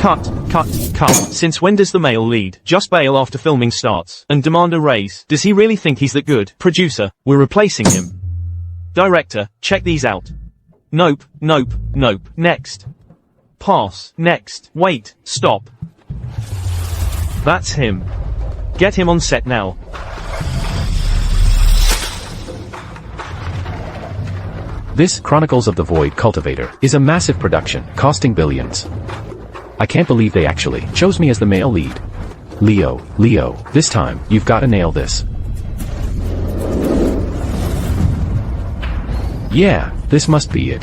Cut. Since when does the male lead just bail after filming starts and demand a raise? Does he really think he's that good? Producer, we're replacing him. Director, check these out. Nope. Next. Pass. Next. Wait. Stop. That's him. Get him on set now. This Chronicles of the Void Cultivator is a massive production, costing billions. I can't believe they actually chose me as the male lead. Leo, this time, you've gotta nail this. Yeah, this must be it.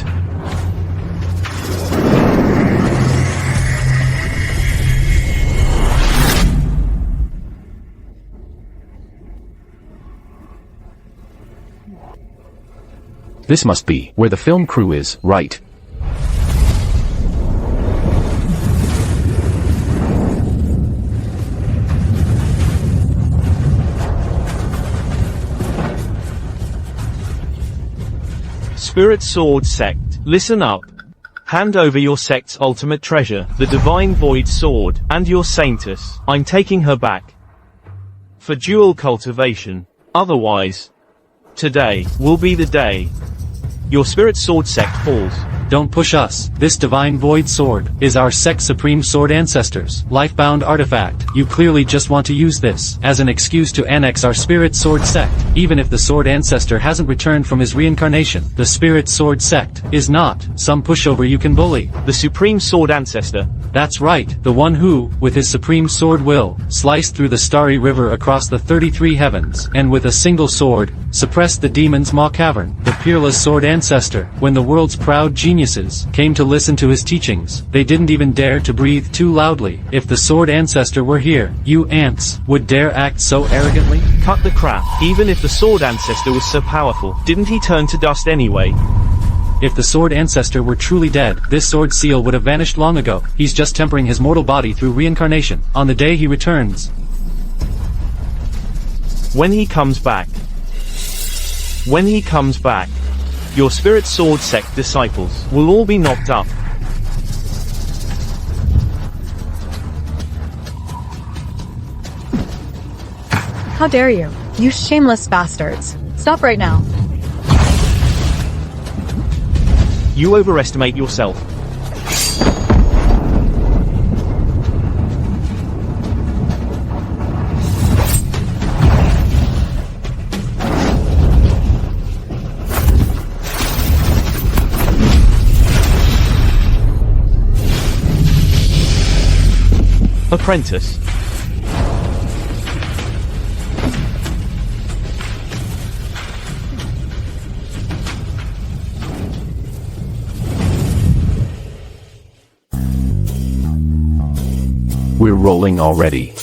This must be where the film crew is, right? Spirit Sword Sect, listen up. Hand over your sect's ultimate treasure, the Divine Void Sword, and your Saintess. I'm taking her back. For dual cultivation. Otherwise, today will be the day your Spirit Sword Sect falls. Don't push us. This Divine Void Sword is our sect's supreme sword ancestor's life-bound artifact. You clearly just want to use this as an excuse to annex our Spirit Sword Sect. Even if the sword ancestor hasn't returned from his reincarnation, the Spirit Sword Sect is not some pushover you can bully. The Supreme Sword Ancestor. That's right, the one who, with his supreme sword will, sliced through the starry river across the 33 heavens, and with a single sword, suppressed the demon's maw cavern. The peerless sword ancestor, when the world's proud geniuses came to listen to his teachings, they didn't even dare to breathe too loudly. If the sword ancestor were here, you ants would dare act so arrogantly? Cut the crap. Even if the sword ancestor was so powerful, didn't he turn to dust anyway? If the sword ancestor were truly dead, this sword seal would have vanished long ago. He's just tempering his mortal body through reincarnation. On the day he returns, when he comes back, your Spirit Sword Sect disciples will all be knocked up. How dare you? You shameless bastards. Stop right now. You overestimate yourself. Apprentice. We're rolling already.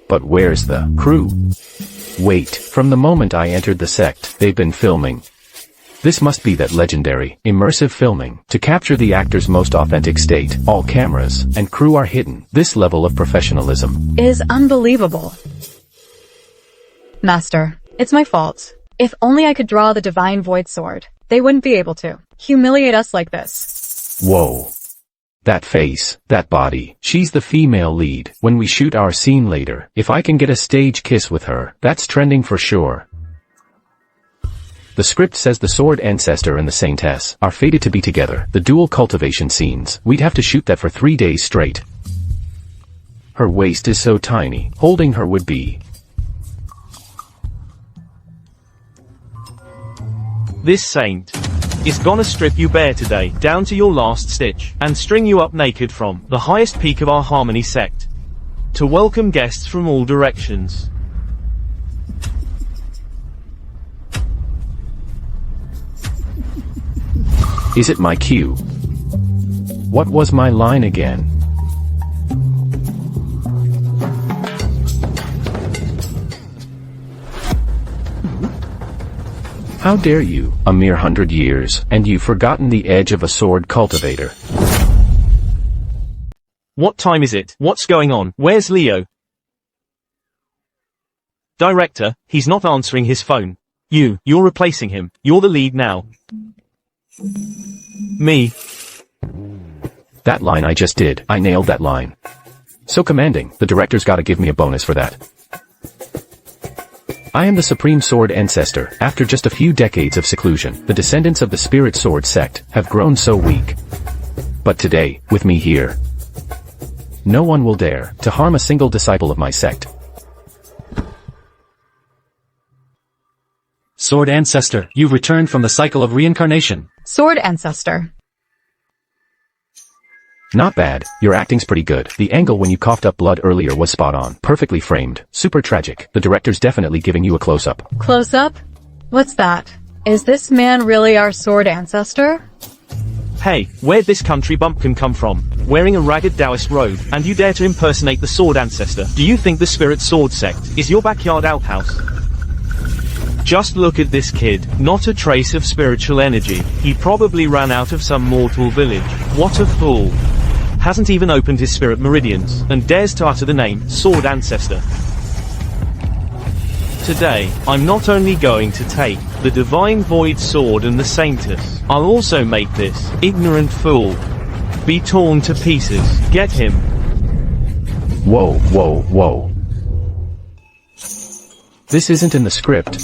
But where's the crew? Wait, from the moment I entered the sect, they've been filming. This must be that legendary, immersive filming, to capture the actor's most authentic state. All cameras and crew are hidden. This level of professionalism is unbelievable. Master, it's my fault. If only I could draw the Divine Void Sword, they wouldn't be able to humiliate us like this. Whoa. That face, that body, she's the female lead. When we shoot our scene later, if I can get a stage kiss with her, that's trending for sure. The script says the sword ancestor and the saintess are fated to be together. The dual cultivation scenes, we'd have to shoot that for 3 days straight. Her waist is so tiny, holding her would be. This saint is gonna strip you bare today, down to your last stitch, and string you up naked from the highest peak of our Harmony sect, to welcome guests from all directions. Is it my cue? What was my line again? How dare you, a mere 100 years, and you've forgotten the edge of a sword cultivator. What time is it? What's going on? Where's Leo? Director, he's not answering his phone. You're replacing him. You're the lead now. Me. That line I just did, I nailed that line. So commanding, the director's gotta give me a bonus for that. I am the Supreme Sword Ancestor. After just a few decades of seclusion, the descendants of the Spirit Sword sect have grown so weak. But today, with me here, no one will dare to harm a single disciple of my sect. Sword Ancestor, you've returned from the cycle of reincarnation. Sword Ancestor. Not bad, your acting's pretty good. The angle when you coughed up blood earlier was spot on. Perfectly framed. Super tragic. The director's definitely giving you a close-up. Close-up? What's that? Is this man really our Sword Ancestor? Hey, where'd this country bumpkin come from? Wearing a ragged Taoist robe, and you dare to impersonate the Sword Ancestor? Do you think the Spirit Sword sect is your backyard outhouse? Just look at this kid. Not a trace of spiritual energy. He probably ran out of some mortal village. What a fool. Hasn't even opened his spirit meridians, and dares to utter the name, Sword Ancestor. Today, I'm not only going to take the Divine Void Sword and the Sanctus, I'll also make this ignorant fool be torn to pieces. Get him. Whoa, whoa, whoa. This isn't in the script.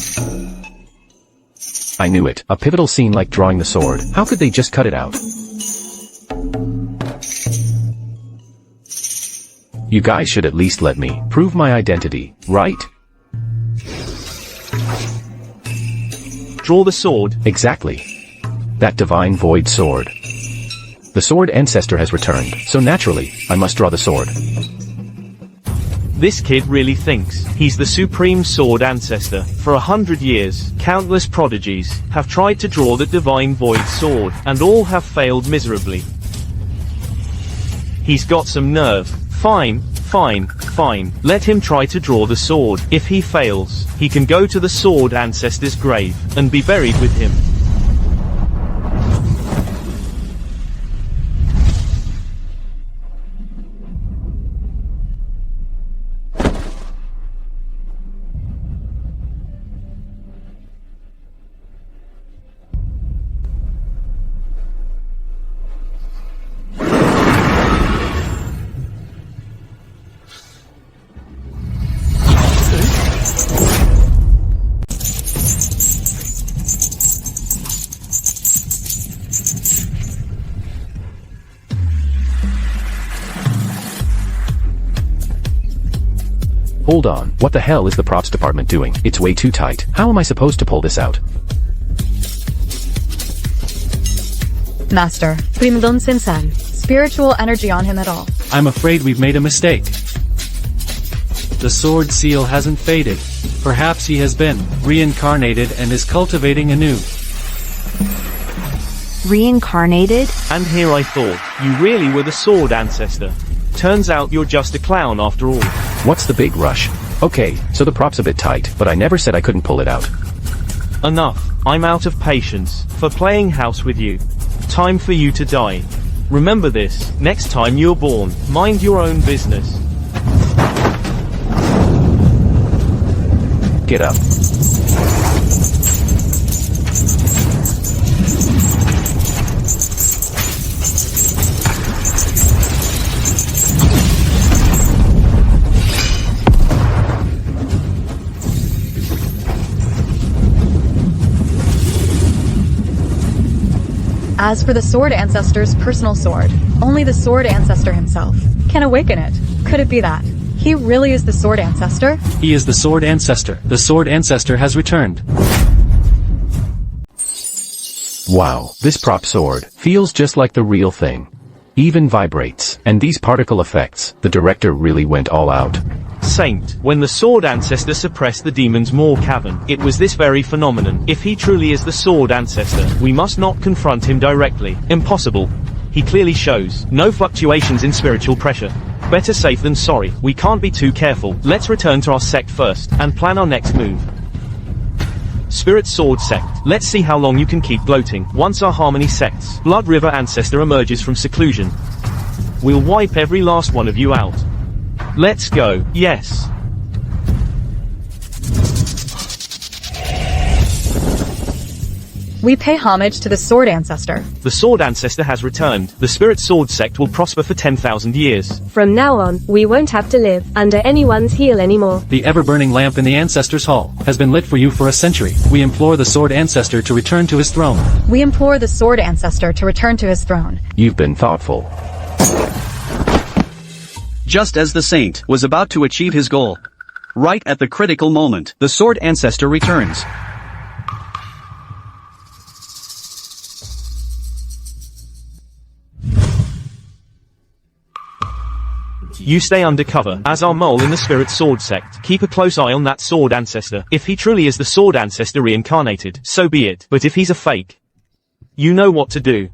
I knew it. A pivotal scene like drawing the sword. How could they just cut it out? You guys should at least let me prove my identity, right? Draw the sword. Exactly. That Divine Void Sword. The Sword Ancestor has returned, so naturally, I must draw the sword. This kid really thinks he's the Supreme Sword Ancestor. For 100 years, countless prodigies have tried to draw the Divine Void Sword, and all have failed miserably. He's got some nerve. Fine, fine, fine. Let him try to draw the sword. If he fails, he can go to the Sword Ancestor's grave and be buried with him. Hold on, what the hell is the props department doing? It's way too tight. How am I supposed to pull this out? Master, Primdon Sinsan. Spiritual energy on him at all. I'm afraid we've made a mistake. The sword seal hasn't faded. Perhaps he has been reincarnated and is cultivating anew. Reincarnated? And here I thought, you really were the Sword Ancestor. Turns out you're just a clown after all. What's the big rush? Okay, so the prop's a bit tight, but I never said I couldn't pull it out. Enough. I'm out of patience for playing house with you. Time for you to die. Remember this, next time you're born, mind your own business. Get up. As for the Sword Ancestor's personal sword, only the Sword Ancestor himself can awaken it. Could it be that he really is the Sword Ancestor? He is the Sword Ancestor. The Sword Ancestor has returned. Wow, this prop sword feels just like the real thing. Even vibrates. And these particle effects, the director really went all out. Saint, when the Sword Ancestor suppressed the demon's maw cavern, it was this very phenomenon. If he truly is the Sword Ancestor, we must not confront him directly. Impossible. He clearly shows no fluctuations in spiritual pressure. Better safe than sorry. We can't be too careful. Let's return to our sect first, and plan our next move. Spirit Sword Sect. Let's see how long you can keep gloating. Once our Harmony Sect's Blood River Ancestor emerges from seclusion, we'll wipe every last one of you out. Let's go. Yes. We pay homage to the sword ancestor. The sword ancestor has returned. The spirit sword sect will prosper for 10,000 years. From now on, we won't have to live under anyone's heel anymore. The ever-burning lamp in the Ancestor's Hall has been lit for you for a century. We implore the sword ancestor to return to his throne. We implore the sword ancestor to return to his throne. You've been thoughtful. Just as the saint was about to achieve his goal, right at the critical moment, the sword ancestor returns. You stay undercover, as our mole in the spirit sword sect. Keep a close eye on that sword ancestor. If he truly is the sword ancestor reincarnated, so be it. But if he's a fake, you know what to do.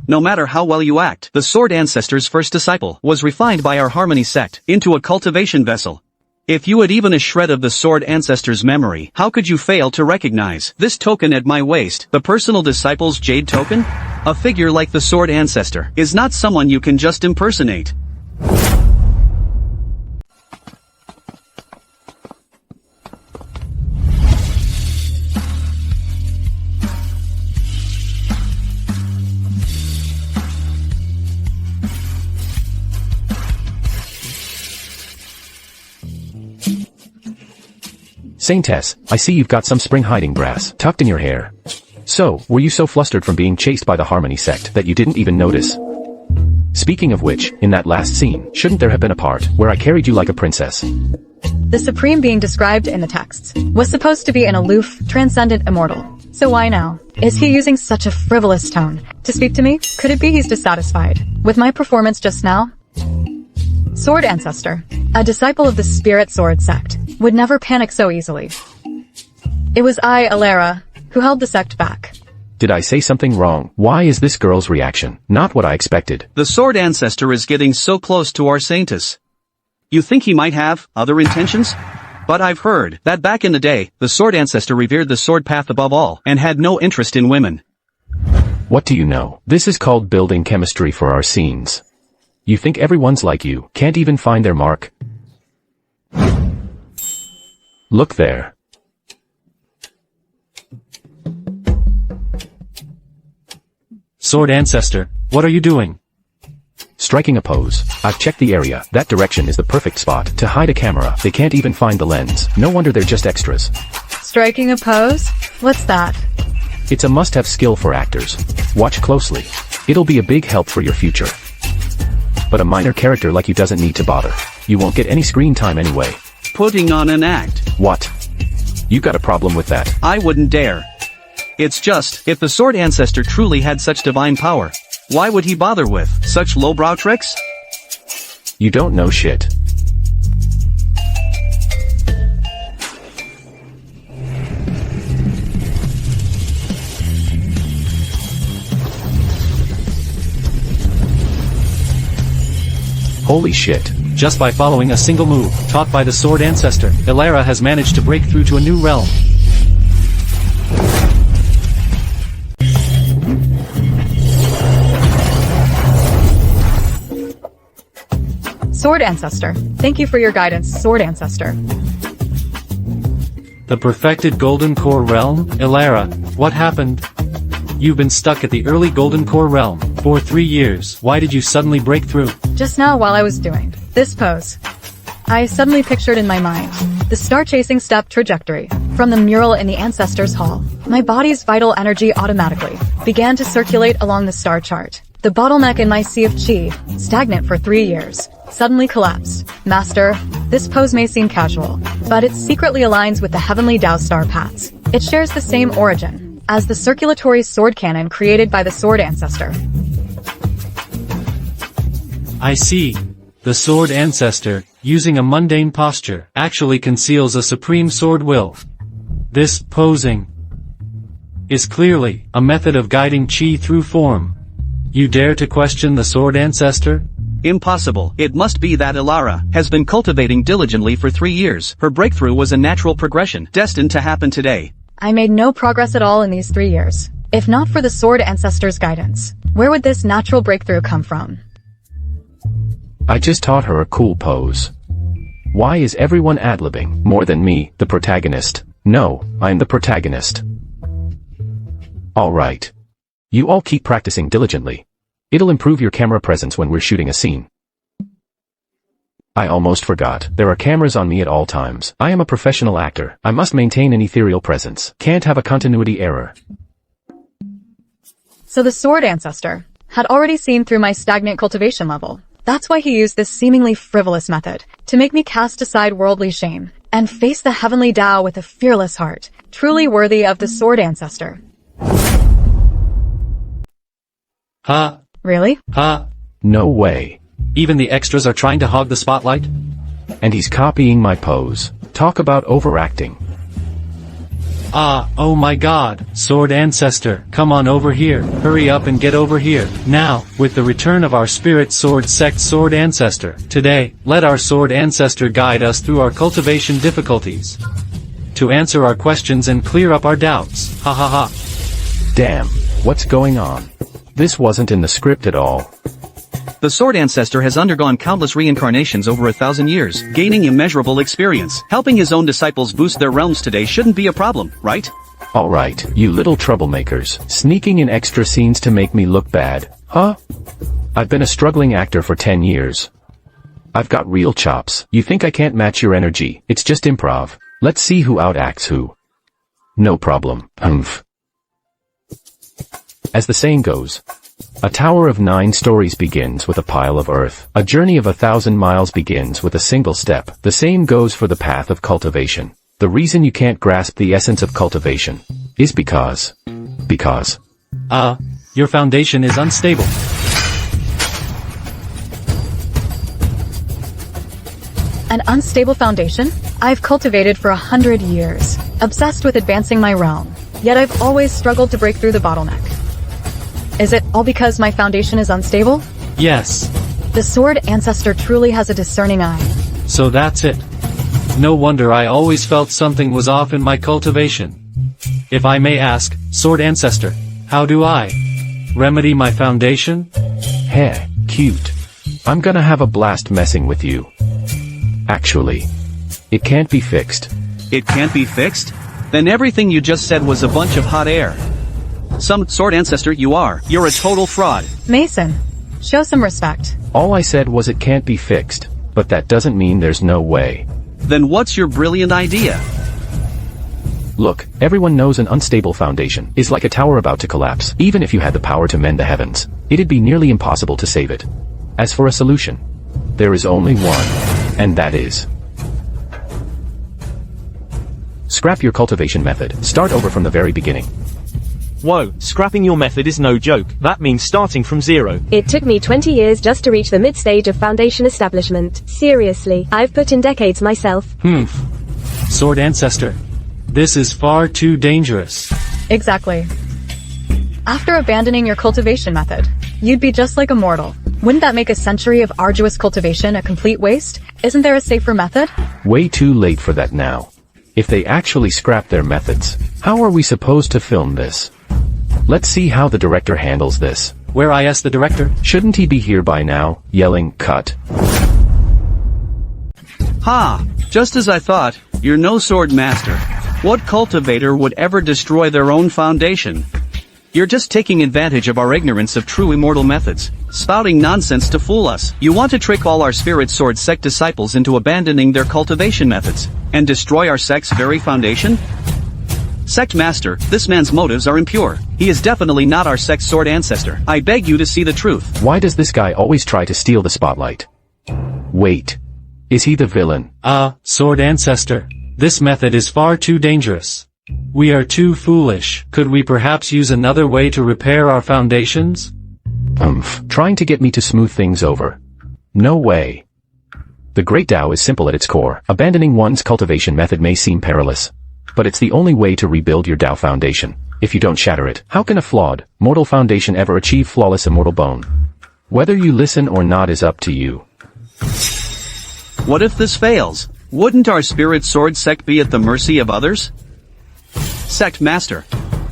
No matter how well you act, the sword ancestor's first disciple was refined by our harmony sect into a cultivation vessel. If you had even a shred of the sword ancestor's memory, how could you fail to recognize this token at my waist, the personal disciple's jade token? A figure like the sword ancestor is not someone you can just impersonate. Saintess, I see you've got some spring hiding brass tucked in your hair. So, were you so flustered from being chased by the harmony sect that you didn't even notice? Speaking of which, in that last scene, shouldn't there have been a part where I carried you like a princess? The supreme being described in the texts was supposed to be an aloof, transcendent immortal. So why now? Is he using such a frivolous tone to speak to me? Could it be he's dissatisfied with my performance just now? Sword ancestor, a disciple of the spirit sword sect, would never panic so easily. It was I, Alara, who held the sect back. Did I say something wrong? Why is this girl's reaction not what I expected? The sword ancestor is getting so close to our saintess. You think he might have other intentions? But I've heard that back in the day, the sword ancestor revered the sword path above all and had no interest in women. What do you know? This is called building chemistry for our scenes. You think everyone's like you, can't even find their mark? Look there. Sword ancestor, what are you doing? Striking a pose. I've checked the area. That direction is the perfect spot to hide a camera. They can't even find the lens. No wonder they're just extras. Striking a pose? What's that? It's a must-have skill for actors. Watch closely. It'll be a big help for your future. But a minor character like you doesn't need to bother. You won't get any screen time anyway. Putting on an act. What? You got a problem with that? I wouldn't dare. It's just, if the sword ancestor truly had such divine power, why would he bother with such lowbrow tricks? You don't know shit. Holy shit. Just by following a single move, taught by the sword ancestor, Alara has managed to break through to a new realm. Sword ancestor. Thank you for your guidance, sword ancestor. The perfected golden core realm? Alara, what happened? You've been stuck at the early golden core realm for 3 years. Why did you suddenly break through? Just now while I was doing this pose, I suddenly pictured in my mind the star-chasing step trajectory from the mural in the Ancestor's Hall. My body's vital energy automatically began to circulate along the star chart. The bottleneck in my sea of chi, stagnant for 3 years, suddenly collapsed. Master, this pose may seem casual, but it secretly aligns with the heavenly Tao star paths. It shares the same origin as the circulatory sword cannon created by the sword ancestor. I see. The sword ancestor, using a mundane posture, actually conceals a supreme sword will. This posing is clearly a method of guiding chi through form. You dare to question the sword ancestor? Impossible. It must be that Alara has been cultivating diligently for 3 years. Her breakthrough was a natural progression, destined to happen today. I made no progress at all in these 3 years. If not for the sword ancestor's guidance, where would this natural breakthrough come from? I just taught her a cool pose. Why is everyone ad-libbing more than me, the protagonist? No, I'm the protagonist. Alright. You all keep practicing diligently. It'll improve your camera presence when we're shooting a scene. I almost forgot. There are cameras on me at all times. I am a professional actor. I must maintain an ethereal presence. Can't have a continuity error. So the sword ancestor had already seen through my stagnant cultivation level. That's why he used this seemingly frivolous method to make me cast aside worldly shame and face the heavenly Tao with a fearless heart, truly worthy of the sword ancestor. Ha. Really? Ha. No way. Even the extras are trying to hog the spotlight? And he's copying my pose. Talk about overacting. Ah, oh my god, sword ancestor, come on over here, hurry up and get over here, now, with the return of our spirit sword sect sword ancestor, today, let our sword ancestor guide us through our cultivation difficulties. To answer our questions and clear up our doubts, ha ha ha. Damn, what's going on? This wasn't in the script at all. The sword ancestor has undergone countless reincarnations over 1,000 years, gaining immeasurable experience. Helping his own disciples boost their realms today shouldn't be a problem, right? Alright, you little troublemakers, sneaking in extra scenes to make me look bad, huh? I've been a struggling actor for 10 years. I've got real chops. You think I can't match your energy? It's just improv. Let's see who outacts who. No problem, humph. As the saying goes, a tower of 9 stories begins with a pile of earth. A journey of 1,000 miles begins with a single step. The same goes for the path of cultivation. The reason you can't grasp the essence of cultivation is because... Your foundation is unstable. An unstable foundation? I've cultivated for 100 years, obsessed with advancing my realm, yet I've always struggled to break through the bottleneck. Is it all because my foundation is unstable? Yes. The sword ancestor truly has a discerning eye. So that's it. No wonder I always felt something was off in my cultivation. If I may ask, sword ancestor, how do I remedy my foundation? Heh, cute. I'm gonna have a blast messing with you. Actually, it can't be fixed. It can't be fixed? Then everything you just said was a bunch of hot air. Some sword ancestor you're a total fraud. Mason, show some respect. All I said was it can't be fixed, but that doesn't mean there's no way. Then what's your brilliant idea? Look, everyone knows an unstable foundation is like a tower about to collapse. Even if you had the power to mend the heavens, it'd be nearly impossible to save it. As for a solution, there is only one, and that is... scrap your cultivation method. Start over from the very beginning. Whoa, scrapping your method is no joke. That means starting from zero. It took me 20 years just to reach the mid-stage of foundation establishment. Seriously, I've put in decades myself. Sword ancestor. This is far too dangerous. Exactly. After abandoning your cultivation method, you'd be just like a mortal. Wouldn't that make a century of arduous cultivation a complete waste? Isn't there a safer method? Way too late for that now. If they actually scrap their methods, how are we supposed to film this? Let's see how the director handles this. Where is the director? Shouldn't he be here by now, yelling, cut? Ha! Just as I thought, you're no sword master. What cultivator would ever destroy their own foundation? You're just taking advantage of our ignorance of true immortal methods, spouting nonsense to fool us. You want to trick all our spirit sword sect disciples into abandoning their cultivation methods, and destroy our sect's very foundation? Sect master, this man's motives are impure. He is definitely not our sect's sword ancestor. I beg you to see the truth. Why does this guy always try to steal the spotlight? Wait. Is he the villain? Sword ancestor. This method is far too dangerous. We are too foolish. Could we perhaps use another way to repair our foundations? Trying to get me to smooth things over. No way. The Great Tao is simple at its core. Abandoning one's cultivation method may seem perilous, but it's the only way to rebuild your Tao foundation. If you don't shatter it, how can a flawed, mortal foundation ever achieve flawless immortal bone? Whether you listen or not is up to you. What if this fails? Wouldn't our spirit sword sect be at the mercy of others? Sect master.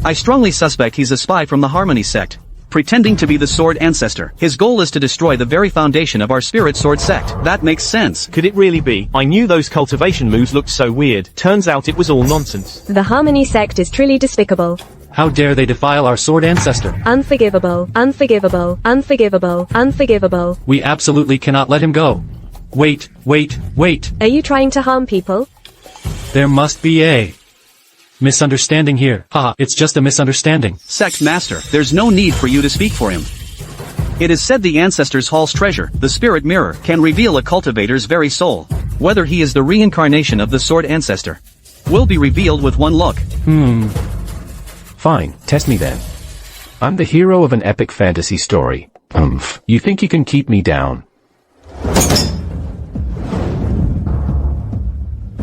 I strongly suspect he's a spy from the Harmony sect, pretending to be the sword ancestor. His goal is to destroy the very foundation of our spirit sword sect. That makes sense. Could it really be? I knew those cultivation moves looked so weird. Turns out it was all nonsense. The Harmony sect is truly despicable. How dare they defile our sword ancestor? Unforgivable, unforgivable, unforgivable, unforgivable. We absolutely cannot let him go. Wait, wait, wait. Are you trying to harm people? There must be a misunderstanding here. Haha, it's just a misunderstanding. Sect Master, there's no need for you to speak for him. It is said the Ancestor's Hall's treasure, the Spirit Mirror, can reveal a cultivator's very soul. Whether he is the reincarnation of the Sword Ancestor will be revealed with one look. Fine, test me then. I'm the hero of an epic fantasy story. You think you can keep me down?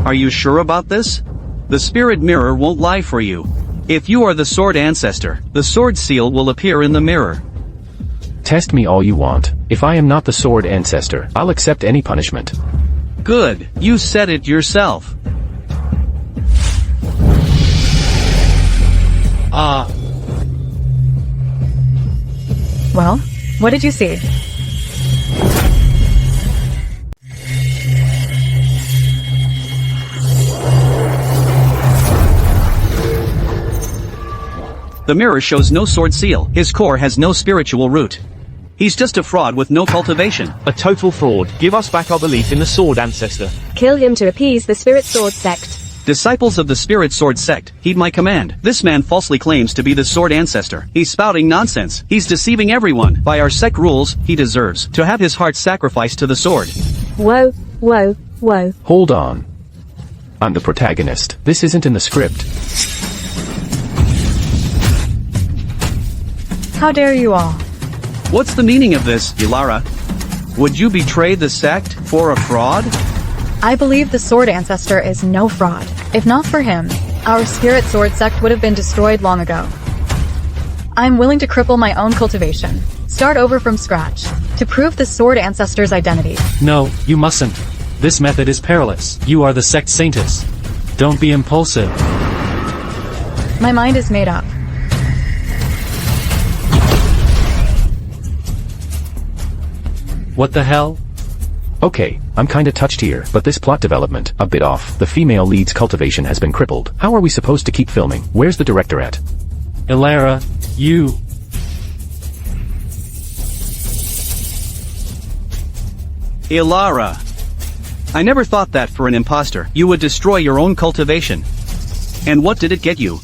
Are you sure about this? The Spirit Mirror won't lie for you. If you are the Sword Ancestor, the Sword Seal will appear in the mirror. Test me all you want. If I am not the Sword Ancestor, I'll accept any punishment. Good, you said it yourself. Well, what did you see? The mirror shows no sword seal. His core has no spiritual root. He's just a fraud with no cultivation. A total fraud. Give us back our belief in the Sword Ancestor. Kill him to appease the Spirit Sword sect. Disciples of the Spirit Sword sect, heed my command. This man falsely claims to be the Sword Ancestor. He's spouting nonsense. He's deceiving everyone. By our sect rules, he deserves to have his heart sacrificed to the sword. Whoa, whoa, whoa. Hold on. I'm the protagonist. This isn't in the script. How dare you all? What's the meaning of this, Ilara? Would you betray the sect for a fraud? I believe the Sword Ancestor is no fraud. If not for him, our Spirit Sword sect would have been destroyed long ago. I'm willing to cripple my own cultivation, start over from scratch, to prove the Sword Ancestor's identity. No, you mustn't. This method is perilous. You are the sect saintess. Don't be impulsive. My mind is made up. What the hell? Okay, I'm kinda touched here, but this plot development, a bit off. The female lead's cultivation has been crippled. How are we supposed to keep filming? Where's the director at? Ilara, you... Ilara. I never thought that for an imposter, you would destroy your own cultivation. And what did it get you?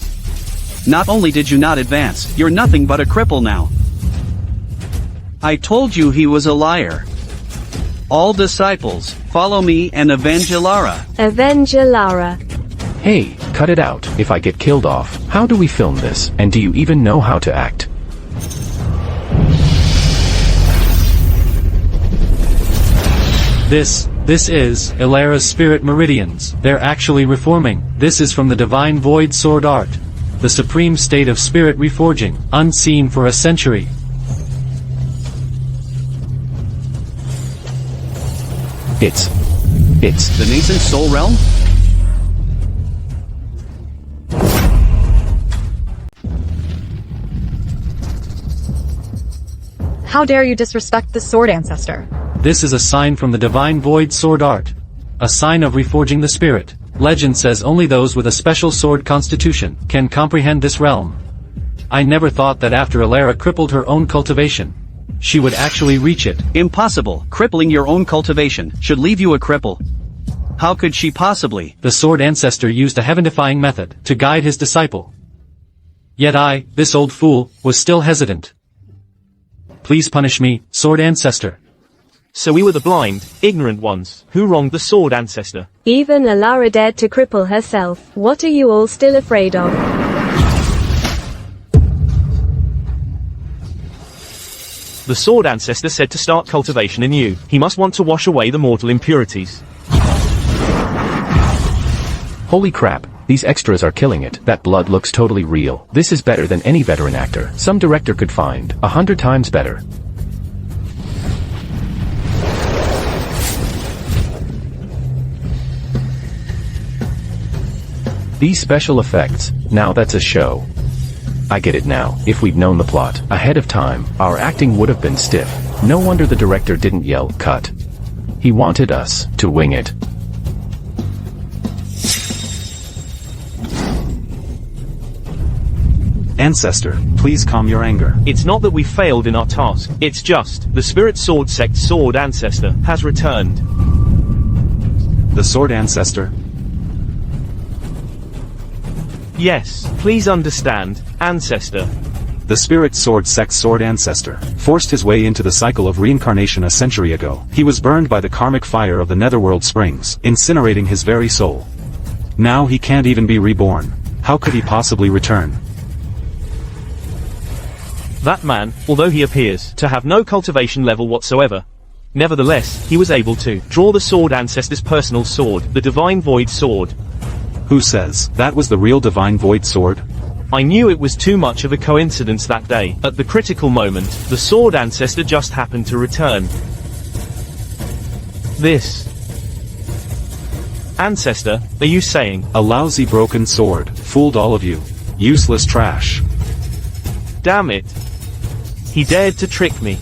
Not only did you not advance, you're nothing but a cripple now. I told you he was a liar. All disciples, follow me and avenge Ilara. Avenge Ilara. Hey, cut it out. If I get killed off, how do we film this? And do you even know how to act? This is Ilara's spirit meridians. They're actually reforming. This is from the divine void sword art. The supreme state of spirit reforging, unseen for a century. It's the nascent soul realm? How dare you disrespect the Sword Ancestor? This is a sign from the divine void sword art. A sign of reforging the spirit. Legend says only those with a special sword constitution can comprehend this realm. I never thought that after Ilara crippled her own cultivation, she would actually reach it. Impossible. Crippling your own cultivation should leave you a cripple. How could she possibly? The Sword Ancestor used a heaven-defying method to guide his disciple. Yet I, this old fool, was still hesitant. Please punish me, Sword Ancestor. So we were the blind, ignorant ones, who wronged the Sword Ancestor. Even Ilara dared to cripple herself. What are you all still afraid of? The Sword Ancestor said to start cultivation anew. He must want to wash away the mortal impurities. Holy crap, these extras are killing it. That blood looks totally real. This is better than any veteran actor some director could find. 100 times better. These special effects, now that's a show. I get it now. If we'd known the plot ahead of time, our acting would have been stiff. No wonder the director didn't yell, cut. He wanted us to wing it. Ancestor, please calm your anger. It's not that we failed in our task, it's just, the Spirit Sword Sect Sword Ancestor has returned. The Sword Ancestor? Yes, please understand, Ancestor. The Spirit Sword Sect Sword Ancestor forced his way into the cycle of reincarnation a century ago. He was burned by the karmic fire of the Netherworld Springs, incinerating his very soul. Now he can't even be reborn. How could he possibly return? That man, although he appears to have no cultivation level whatsoever, nevertheless, he was able to draw the Sword Ancestor's personal sword, the Divine Void Sword. Who says that was the real Divine Void Sword? I knew it was too much of a coincidence that day. At the critical moment, the Sword Ancestor just happened to return. This. Ancestor, are you saying? A lousy broken sword fooled all of you. Useless trash. Damn it. He dared to trick me.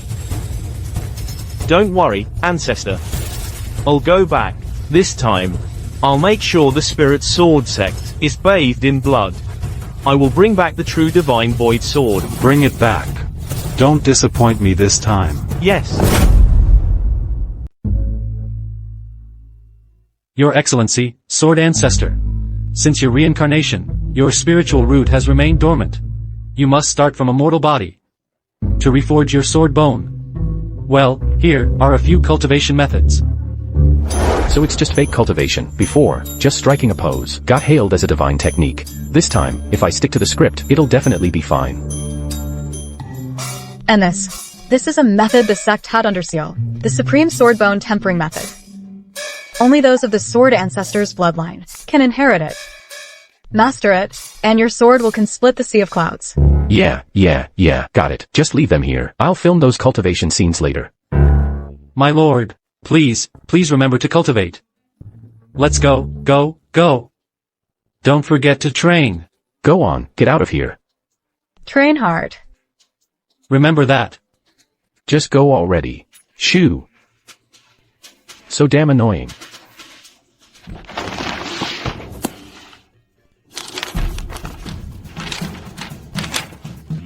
Don't worry, Ancestor. I'll go back. This time, I'll make sure the Spirit Sword Sect is bathed in blood. I will bring back the true Divine Void Sword. Bring it back. Don't disappoint me this time. Yes. Your Excellency, Sword Ancestor. Since your reincarnation, your spiritual root has remained dormant. You must start from a mortal body to reforge your sword bone. Well, here are a few cultivation methods. So it's just fake cultivation. Before, just striking a pose got hailed as a divine technique. This time, if I stick to the script, it'll definitely be fine. And this is a method the sect had under seal. The Supreme Sword Bone Tempering Method. Only those of the Sword Ancestor's bloodline can inherit it. Master it, and your sword can split the sea of clouds. Yeah, got it. Just leave them here. I'll film those cultivation scenes later. My lord, please remember to cultivate. Let's go. Don't forget to train. Go on, get out of here. Train hard. Remember that. Just go already. Shoo. So damn annoying.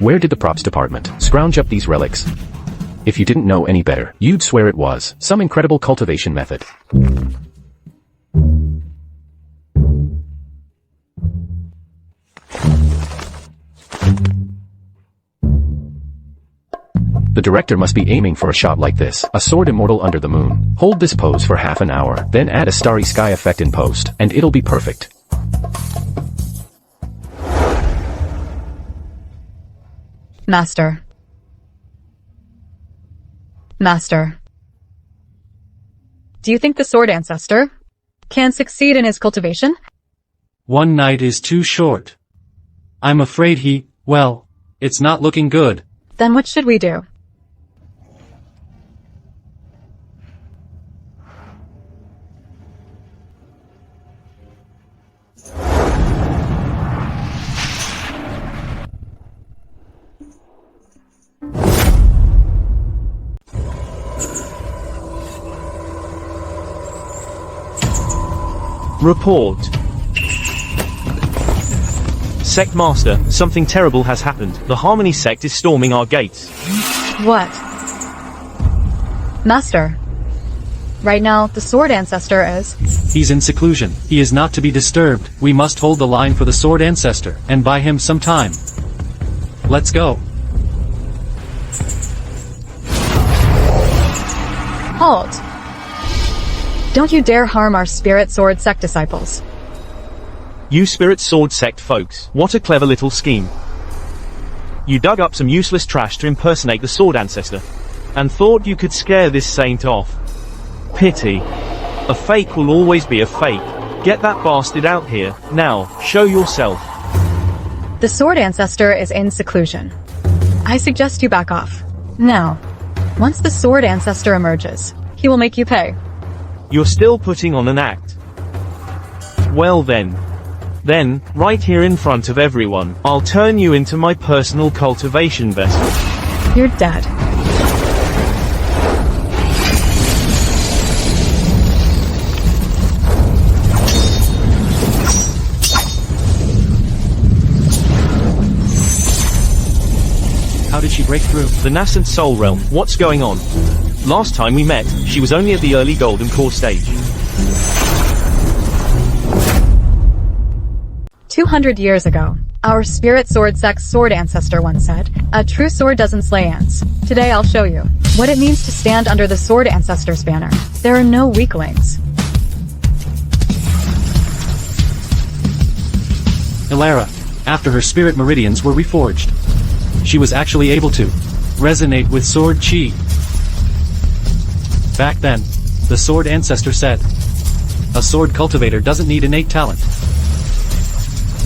Where did the props department scrounge up these relics? If you didn't know any better, you'd swear it was some incredible cultivation method. The director must be aiming for a shot like this, a sword immortal under the moon. Hold this pose for half an hour, then add a starry sky effect in post, and it'll be perfect. Master. Do you think the Sword Ancestor can succeed in his cultivation? One night is too short. I'm afraid well, it's not looking good. Then what should we do? Report. Sect Master, something terrible has happened. The Harmony Sect is storming our gates. What? Master. Right now, the Sword Ancestor is... He's in seclusion. He is not to be disturbed. We must hold the line for the Sword Ancestor, and buy him some time. Let's go. Halt! Don't you dare harm our Spirit Sword Sect disciples. You Spirit Sword Sect folks, what a clever little scheme. You dug up some useless trash to impersonate the Sword Ancestor, and thought you could scare this saint off. Pity. A fake will always be a fake. Get that bastard out here, now, show yourself. The Sword Ancestor is in seclusion. I suggest you back off. Now, once the Sword Ancestor emerges, he will make you pay. You're still putting on an act. Well then, right here in front of everyone, I'll turn you into my personal cultivation vessel. You're dead. did she break through? The nascent soul realm, what's going on? Last time we met, she was only at the early golden core stage. 200 years ago, our spirit sword sect's sword ancestor once said, "A true sword doesn't slay ants." Today I'll show you what it means to stand under the sword ancestor's banner. There are no weaklings. Ilara, after her spirit meridians were reforged, she was actually able to resonate with sword chi. Back then, the sword ancestor said, a sword cultivator doesn't need innate talent,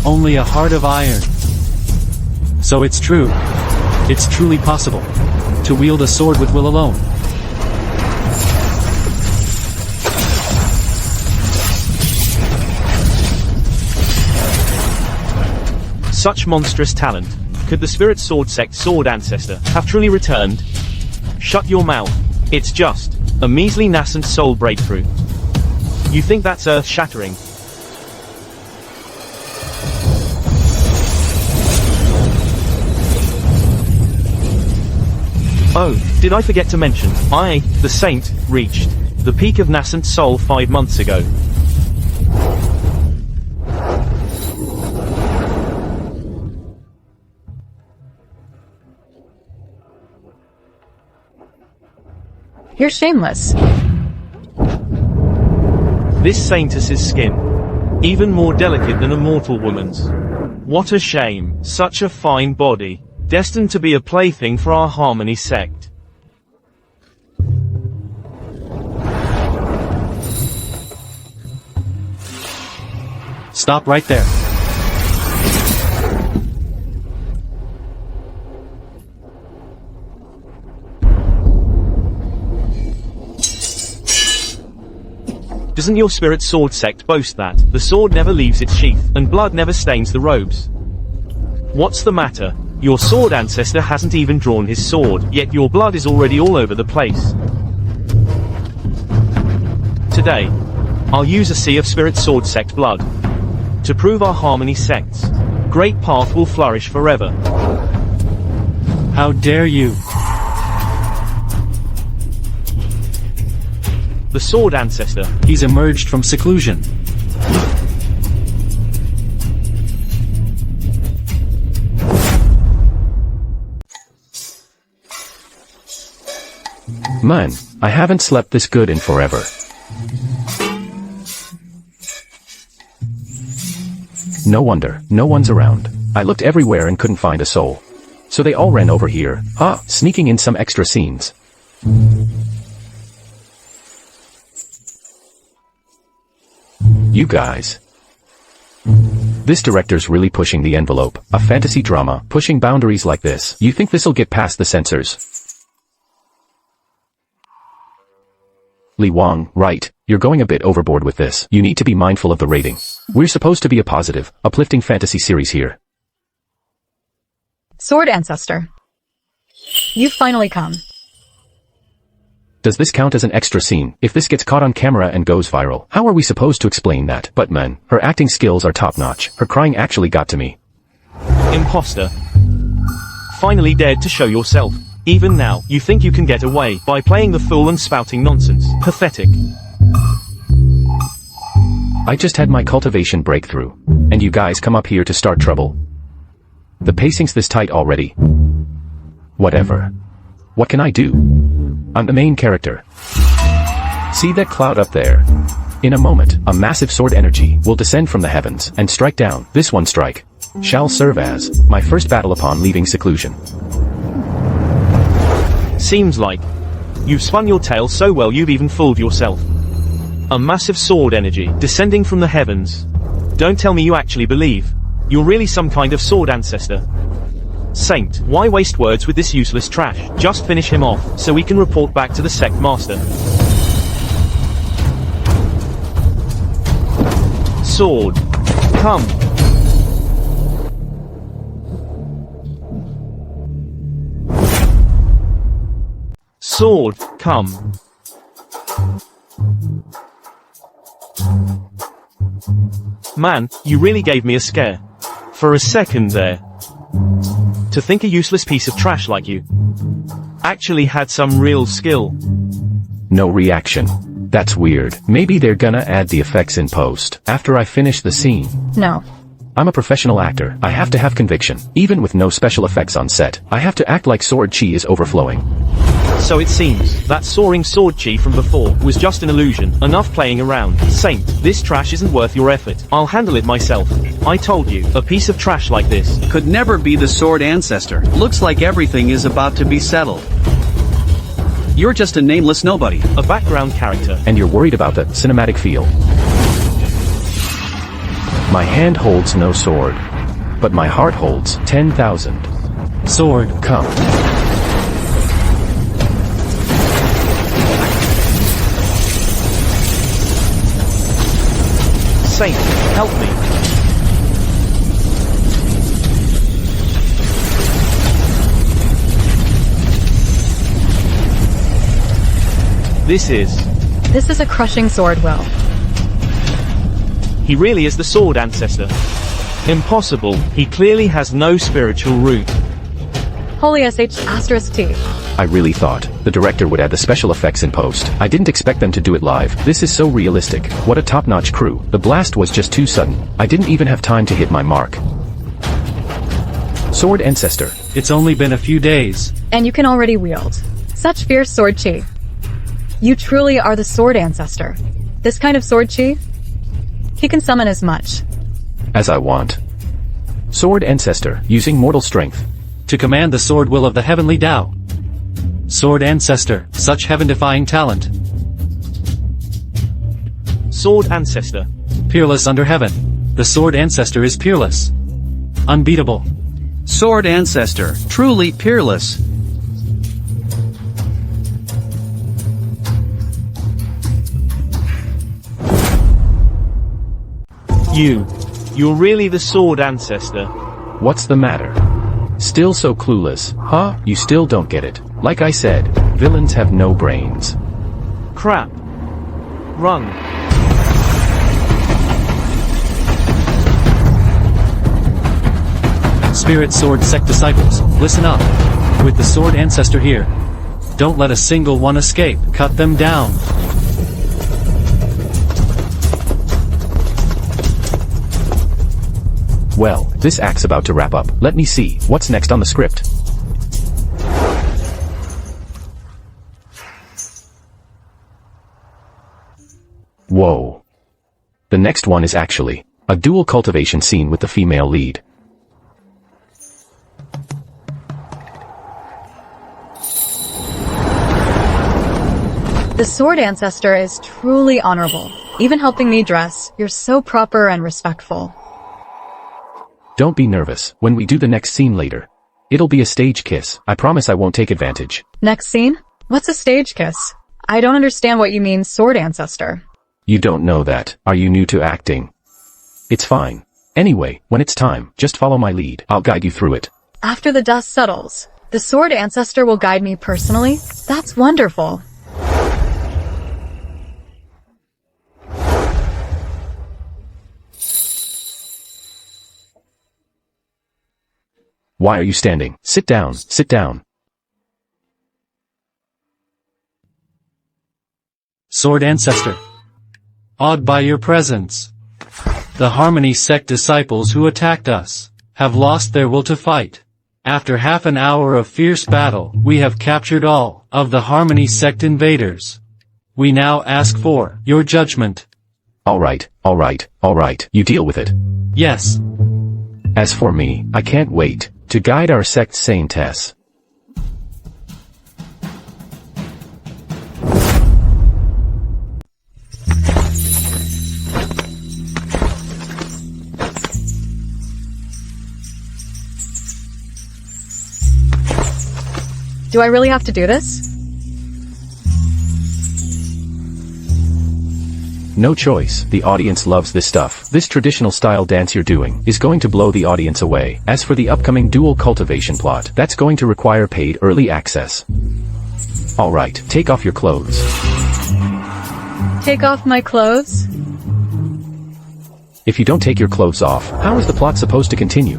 only a heart of iron. So it's true. It's truly possible to wield a sword with will alone. Such monstrous talent. Could the spirit sword sect sword ancestor have truly returned? Shut your mouth. It's just a measly nascent soul breakthrough. You think that's earth-shattering? Oh, did I forget to mention, I, the saint, reached the peak of nascent soul 5 months ago. You're shameless. This saintess's skin, even more delicate than a mortal woman's. What a shame, such a fine body, destined to be a plaything for our harmony sect. Stop right there. Doesn't your spirit sword sect boast that the sword never leaves its sheath, and blood never stains the robes? What's the matter? Your sword ancestor hasn't even drawn his sword, yet your blood is already all over the place. Today, I'll use a sea of spirit sword sect blood to prove our harmony sect's great path will flourish forever. How dare you? The sword ancestor. He's emerged from seclusion. Man, I haven't slept this good in forever. No wonder, no one's around. I looked everywhere and couldn't find a soul. So they all ran over here, sneaking in some extra scenes. You guys. This director's really pushing the envelope. A fantasy drama, pushing boundaries like this. You think this'll get past the censors? Li Wang, right. You're going a bit overboard with this. You need to be mindful of the rating. We're supposed to be a positive, uplifting fantasy series here. Sword ancestor. You've finally come. Does this count as an extra scene? If this gets caught on camera and goes viral, how are we supposed to explain that? But man, her acting skills are top-notch. Her crying actually got to me. Imposter. Finally dared to show yourself. Even now, you think you can get away by playing the fool and spouting nonsense. Pathetic. I just had my cultivation breakthrough. And you guys come up here to start trouble. The pacing's this tight already. Whatever. What can I do? I'm the main character. See that cloud up there? In a moment, a massive sword energy will descend from the heavens and strike down. This one strike shall serve as my first battle upon leaving seclusion. Seems like you've spun your tale so well you've even fooled yourself. A massive sword energy descending from the heavens. Don't tell me you actually believe you're really some kind of sword ancestor. Saint, why waste words with this useless trash? Just finish him off, so we can report back to the sect master. Sword. Come. Sword, come. Man, you really gave me a scare. For a second there. To think a useless piece of trash like you actually had some real skill. No reaction. That's weird. Maybe they're gonna add the effects in post, after I finish the scene. No. I'm a professional actor. I have to have conviction. Even with no special effects on set, I have to act like sword chi is overflowing. So it seems, that soaring sword chi from before was just an illusion, enough playing around. Saint, this trash isn't worth your effort. I'll handle it myself. I told you, a piece of trash like this Could never be the sword ancestor. Looks like everything is about to be settled. You're just a nameless nobody. a background character. And you're worried about the cinematic feel. My hand holds no sword, but my heart holds 10,000. Sword. Come. Saint, help me. This is a crushing sword will. He really is the sword ancestor. Impossible, he clearly has no spiritual root. Holy SH asterisk T. I really thought the director would add the special effects in post. I didn't expect them to do it live. This is so realistic. What a top-notch crew. The blast was just too sudden. I didn't even have time to hit my mark. Sword ancestor. It's only been a few days. And you can already wield such fierce sword chi. You truly are the sword ancestor. This kind of sword chi, he can summon as much As I want. Sword ancestor, using mortal strength. To command the sword will of the heavenly Tao. Sword ancestor, such heaven-defying talent. Sword ancestor. Peerless under heaven. The sword ancestor is peerless. Unbeatable. Sword ancestor. Truly peerless. You're really the sword ancestor. What's the matter? Still so clueless, huh? You still don't get it. Like I said, villains have no brains. Crap. Run. Spirit sword sect disciples, listen up. With the sword ancestor here, don't let a single one escape. Cut them down. Well, this act's about to wrap up. Let me see what's next on the script. Whoa. The next one is actually a dual cultivation scene with the female lead. The sword ancestor is truly honorable. Even helping me dress, you're so proper and respectful. Don't be nervous. When we do the next scene later, it'll be a stage kiss. I promise I won't take advantage. Next scene? What's a stage kiss? I don't understand what you mean, sword ancestor. You don't know that. Are you new to acting? It's fine. Anyway, when it's time, just follow my lead. I'll guide you through it. After the dust settles, the sword ancestor will guide me personally? That's wonderful. Why are you standing? Sit down, sit down. Sword ancestor. Awed by your presence. The Harmony sect disciples who attacked us have lost their will to fight. After half an hour of fierce battle, we have captured all of the Harmony sect invaders. We now ask for your judgment. Alright, you deal with it. Yes. As for me, I can't wait to guide our sect's saintess. Do I really have to do this? No choice, the audience loves this stuff. This traditional style dance you're doing is going to blow the audience away. As for the upcoming dual cultivation plot, that's going to require paid early access. Alright, take off your clothes. Take off my clothes? If you don't take your clothes off, how is the plot supposed to continue?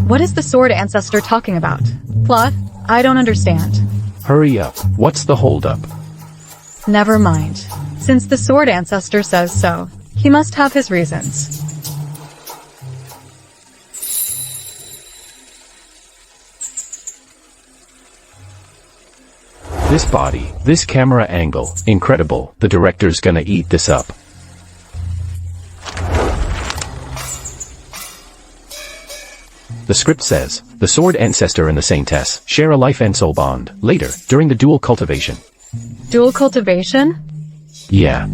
What is the sword ancestor talking about? Plot? I don't understand. Hurry up, what's the holdup? Never mind. Since the sword ancestor says so, he must have his reasons. This body, this camera angle, incredible, the director's gonna eat this up. The script says, the sword ancestor and the saintess share a life and soul bond, later, during the dual cultivation. Dual cultivation? Yeah.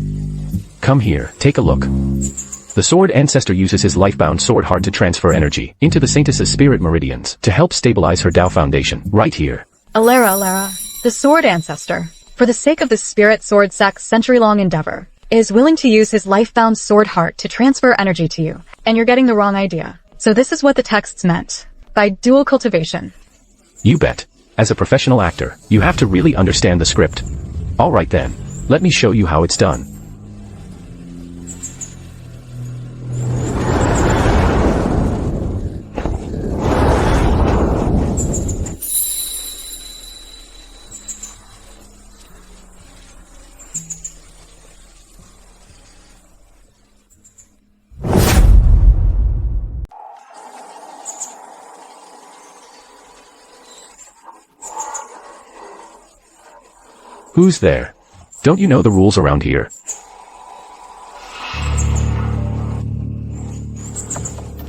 Come here, take a look. The sword ancestor uses his life-bound sword heart to transfer energy into the saintess's spirit meridians to help stabilize her Tao foundation, right here. Alara, the sword ancestor, for the sake of the spirit sword sect's century-long endeavor, is willing to use his life-bound sword heart to transfer energy to you, and you're getting the wrong idea. So this is what the texts meant by dual cultivation. You bet. As a professional actor, you have to really understand the script. Alright then, let me show you how it's done. Who's there? Don't you know the rules around here?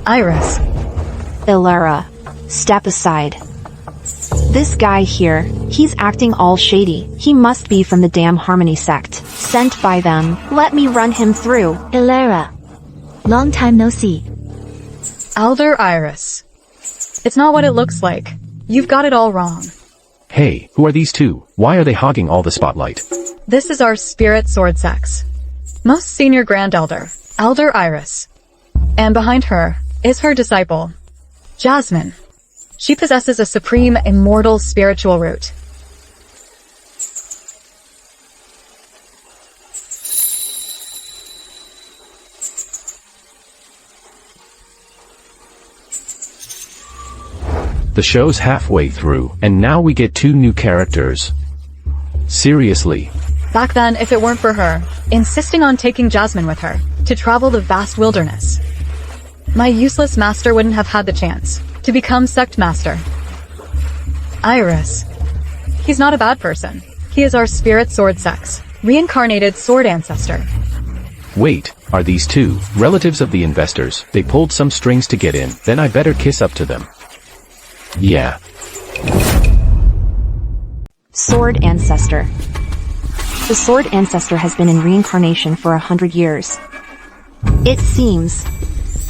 Iris. Ilara, step aside. This guy here, he's acting all shady. He must be from the damn Harmony sect, sent by them. Let me run him through. Ilara. Long time no see. Elder Iris. It's not what it looks like. You've got it all wrong. Hey, who are these two? Why are they hogging all the spotlight? This is our spirit sword sex. Most senior grand elder, Elder Iris. And behind her is her disciple, Jasmine. She possesses a supreme immortal spiritual root. The show's halfway through, and now we get 2 new characters. Seriously. Back then, if it weren't for her, insisting on taking Jasmine with her, to travel the vast wilderness, my useless master wouldn't have had the chance to become sect master. Iris. He's not a bad person. He is our spirit sword sex, reincarnated sword ancestor. Wait, are these 2 relatives of the investors? They pulled some strings to get in, then I better kiss up to them. Yeah. Sword Ancestor. The Sword Ancestor has been in reincarnation for 100 years. It seems,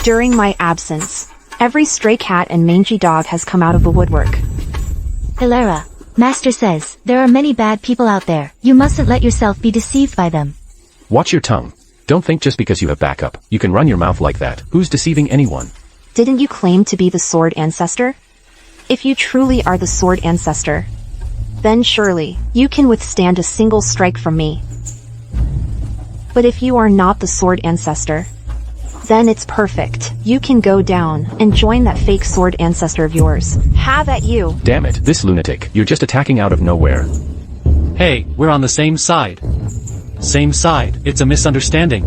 during my absence, every stray cat and mangy dog has come out of the woodwork. Ilara, Master says, there are many bad people out there. You mustn't let yourself be deceived by them. Watch your tongue. Don't think just because you have backup, you can run your mouth like that. Who's deceiving anyone? Didn't you claim to be the Sword Ancestor? If you truly are the Sword Ancestor, then surely, you can withstand a single strike from me. But if you are not the Sword Ancestor, then it's perfect. You can go down and join that fake Sword Ancestor of yours. Have at you. Damn it, this lunatic, you're just attacking out of nowhere. Hey, we're on the same side. Same side, it's a misunderstanding.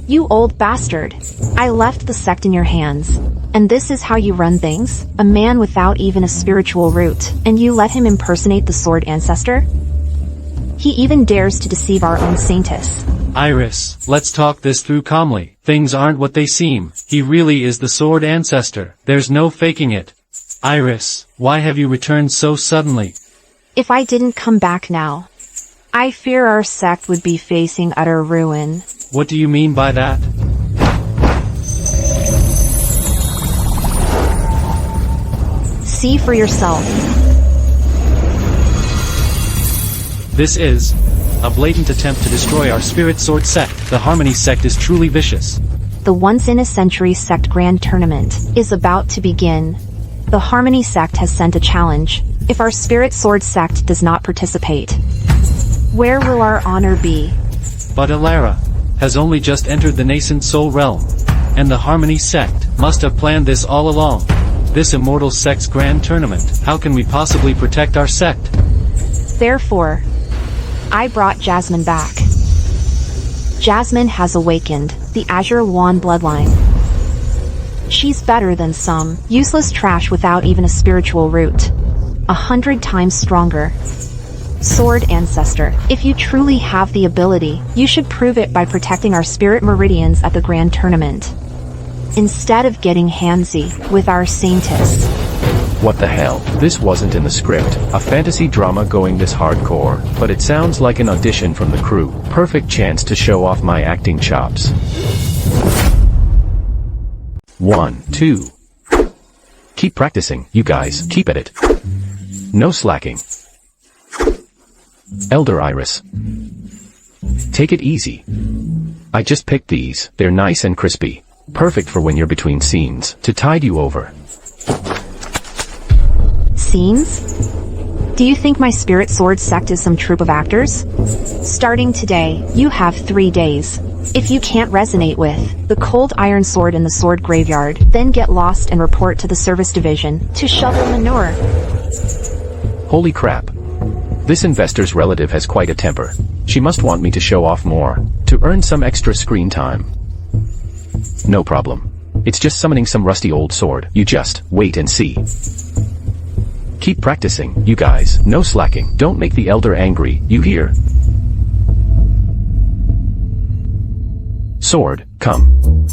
You old bastard. I left the sect in your hands. And this is how you run things? A man without even a spiritual root, and you let him impersonate the Sword Ancestor? He even dares to deceive our own saintess. Iris, let's talk this through calmly. Things aren't what they seem. He really is the Sword Ancestor. There's no faking it. Iris, why have you returned so suddenly? If I didn't come back now, I fear our sect would be facing utter ruin. What do you mean by that? See for yourself. This is a blatant attempt to destroy our spirit sword sect. The Harmony sect is truly vicious. The once-in-a-century sect grand tournament is about to begin. The Harmony sect has sent a challenge. If our spirit sword sect does not participate, where will our honor be? But Ilara has only just entered the nascent soul realm, and the Harmony sect must have planned this all along. this immortal sect's grand tournament, how can we possibly protect our sect? Therefore, I brought Jasmine back. Jasmine has awakened the Azure Wand bloodline. She's better than some useless trash without even a spiritual root. 100 times stronger. Sword Ancestor, if you truly have the ability, you should prove it by protecting our spirit meridians at the grand tournament, instead of getting handsy with our saintess. What the hell? This wasn't in the script. A fantasy drama going this hardcore, but it sounds like an audition from the crew. Perfect chance to show off my acting chops. 1, 2. Keep practicing, you guys. Keep at it. No slacking. Elder Iris. Take it easy. I just picked these. They're nice and crispy. Perfect for when you're between scenes, to tide you over. Scenes? Do you think my spirit sword sect is some troupe of actors? Starting today, you have 3 days. If you can't resonate with the cold iron sword in the sword graveyard, then get lost and report to the service division to shovel manure. Holy crap. This investor's relative has quite a temper. She must want me to show off more, to earn some extra screen time. No problem. It's just summoning some rusty old sword. You just wait and see. Keep practicing, you guys. No slacking. Don't make the elder angry, you hear? Sword, come.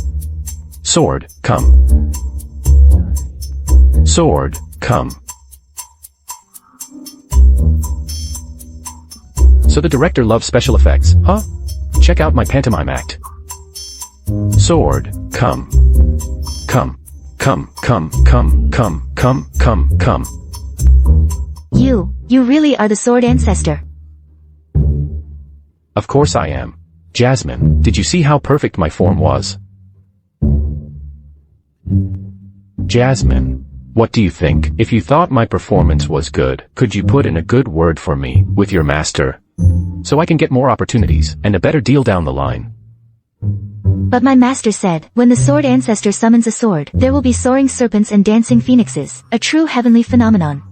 Sword, come. Sword, come. So the director loves special effects, huh? Check out my pantomime act. Sword, come. Come. Come, come, come, come, come, come, come. You really are the sword ancestor. Of course I am. Jasmine, did you see how perfect my form was? Jasmine, what do you think? If you thought my performance was good, could you put in a good word for me, with your master? So I can get more opportunities, and a better deal down the line. But my master said, when the sword ancestor summons a sword, there will be soaring serpents and dancing phoenixes, a true heavenly phenomenon.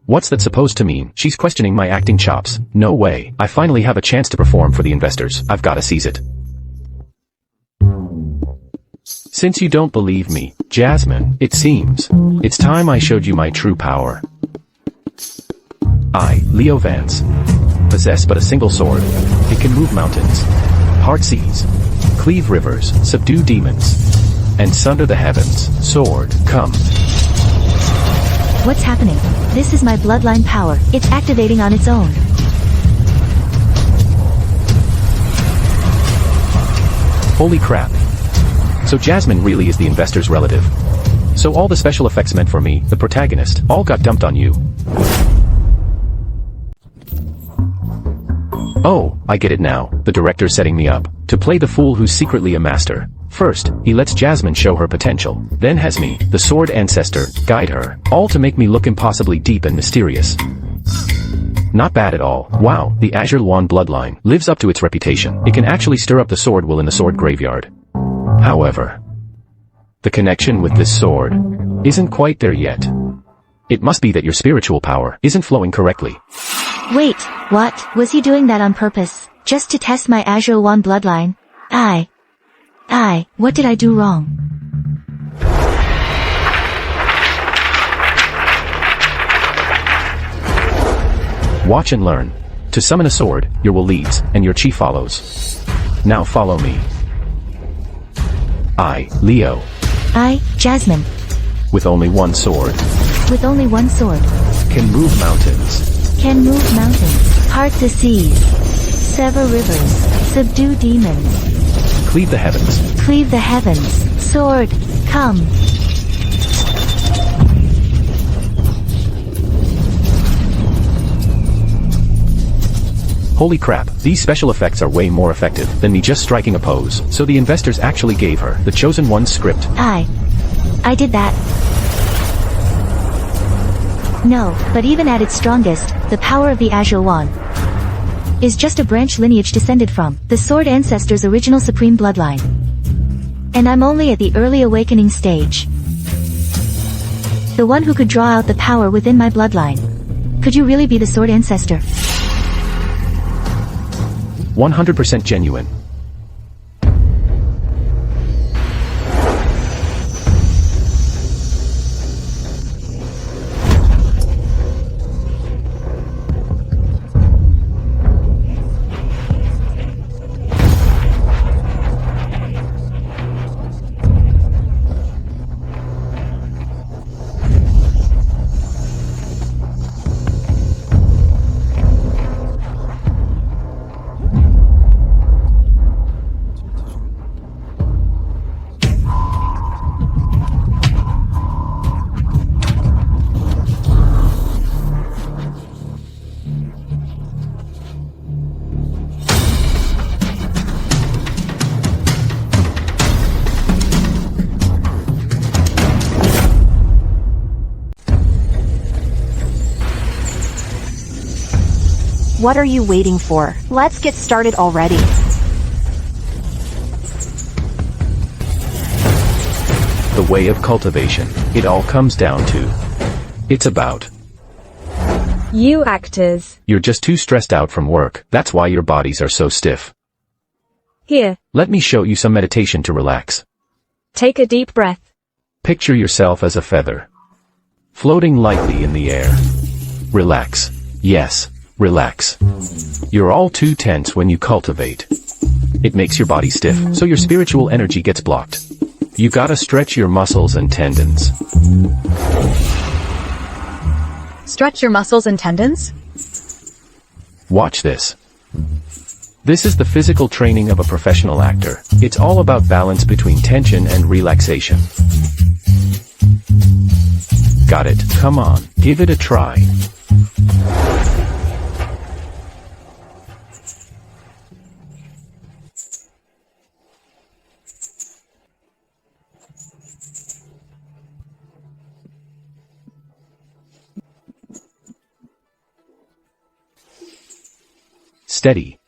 What's that supposed to mean? She's questioning my acting chops. No way. I finally have a chance to perform for the investors. I've gotta seize it. Since you don't believe me, Jasmine, it seems it's time I showed you my true power. I, Leo Vance, possess but a single sword. It can move mountains, part seas, cleave rivers, subdue demons, and sunder the heavens. Sword, come. What's happening? This is my bloodline power. It's activating on its own. Holy crap. So Jasmine really is the investor's relative. So all the special effects meant for me, the protagonist, all got dumped on you. Oh, I get it now. The director's setting me up to play the fool who's secretly a master. First, he lets Jasmine show her potential, then has me, the sword ancestor, guide her, all to make me look impossibly deep and mysterious. Not bad at all. Wow, the Azure Wand bloodline lives up to its reputation. It can actually stir up the sword will in the sword graveyard. However, the connection with this sword isn't quite there yet. It must be that your spiritual power isn't flowing correctly. Wait, what? Was he doing that on purpose? Just to test my Azure Wand bloodline? What did I do wrong? Watch and learn. To summon a sword, your will leads, and your chi follows. Now follow me. I, Leo. I, Jasmine. With only one sword. With only one sword. Can move mountains. Can move mountains. Part the seas. Sever rivers. Subdue demons. Cleave the heavens. Cleave the heavens. Sword, come. Holy crap, these special effects are way more effective than me just striking a pose, so the investors actually gave her the Chosen One's script. I did that. No, but even at its strongest, the power of the Azure Wand is just a branch lineage descended from the Sword Ancestor's original supreme bloodline. And I'm only at the early awakening stage. The one who could draw out the power within my bloodline. Could you really be the sword ancestor? 100% genuine. What are you waiting for? Let's get started already. The way of cultivation. It all comes down to. It's about. You actors. You're just too stressed out from work. That's why your bodies are so stiff. Here. Let me show you some meditation to relax. Take a deep breath. Picture yourself as a feather. Floating lightly in the air. Relax. Yes. Relax. You're all too tense when you cultivate. It makes your body stiff, so your spiritual energy gets blocked. You gotta stretch your muscles and tendons. Stretch your muscles and tendons? Watch this. This is the physical training of a professional actor. It's all about balance between tension and relaxation. Got it. Come on, give it a try. Steady.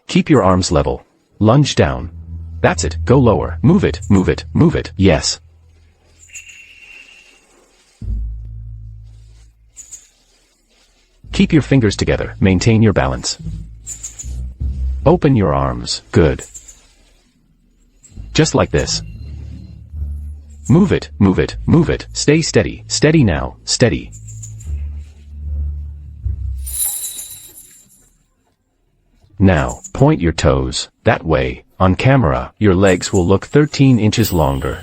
Keep your arms level. Lunge down. That's it. Go lower. Move it, move it, move it. Yes. Keep your fingers together. Maintain your balance. Open your arms. Good. Just like this. Move it, move it, move it. Stay steady. Steady now. Steady. Now, point your toes. That way, on camera, your legs will look 13 inches longer.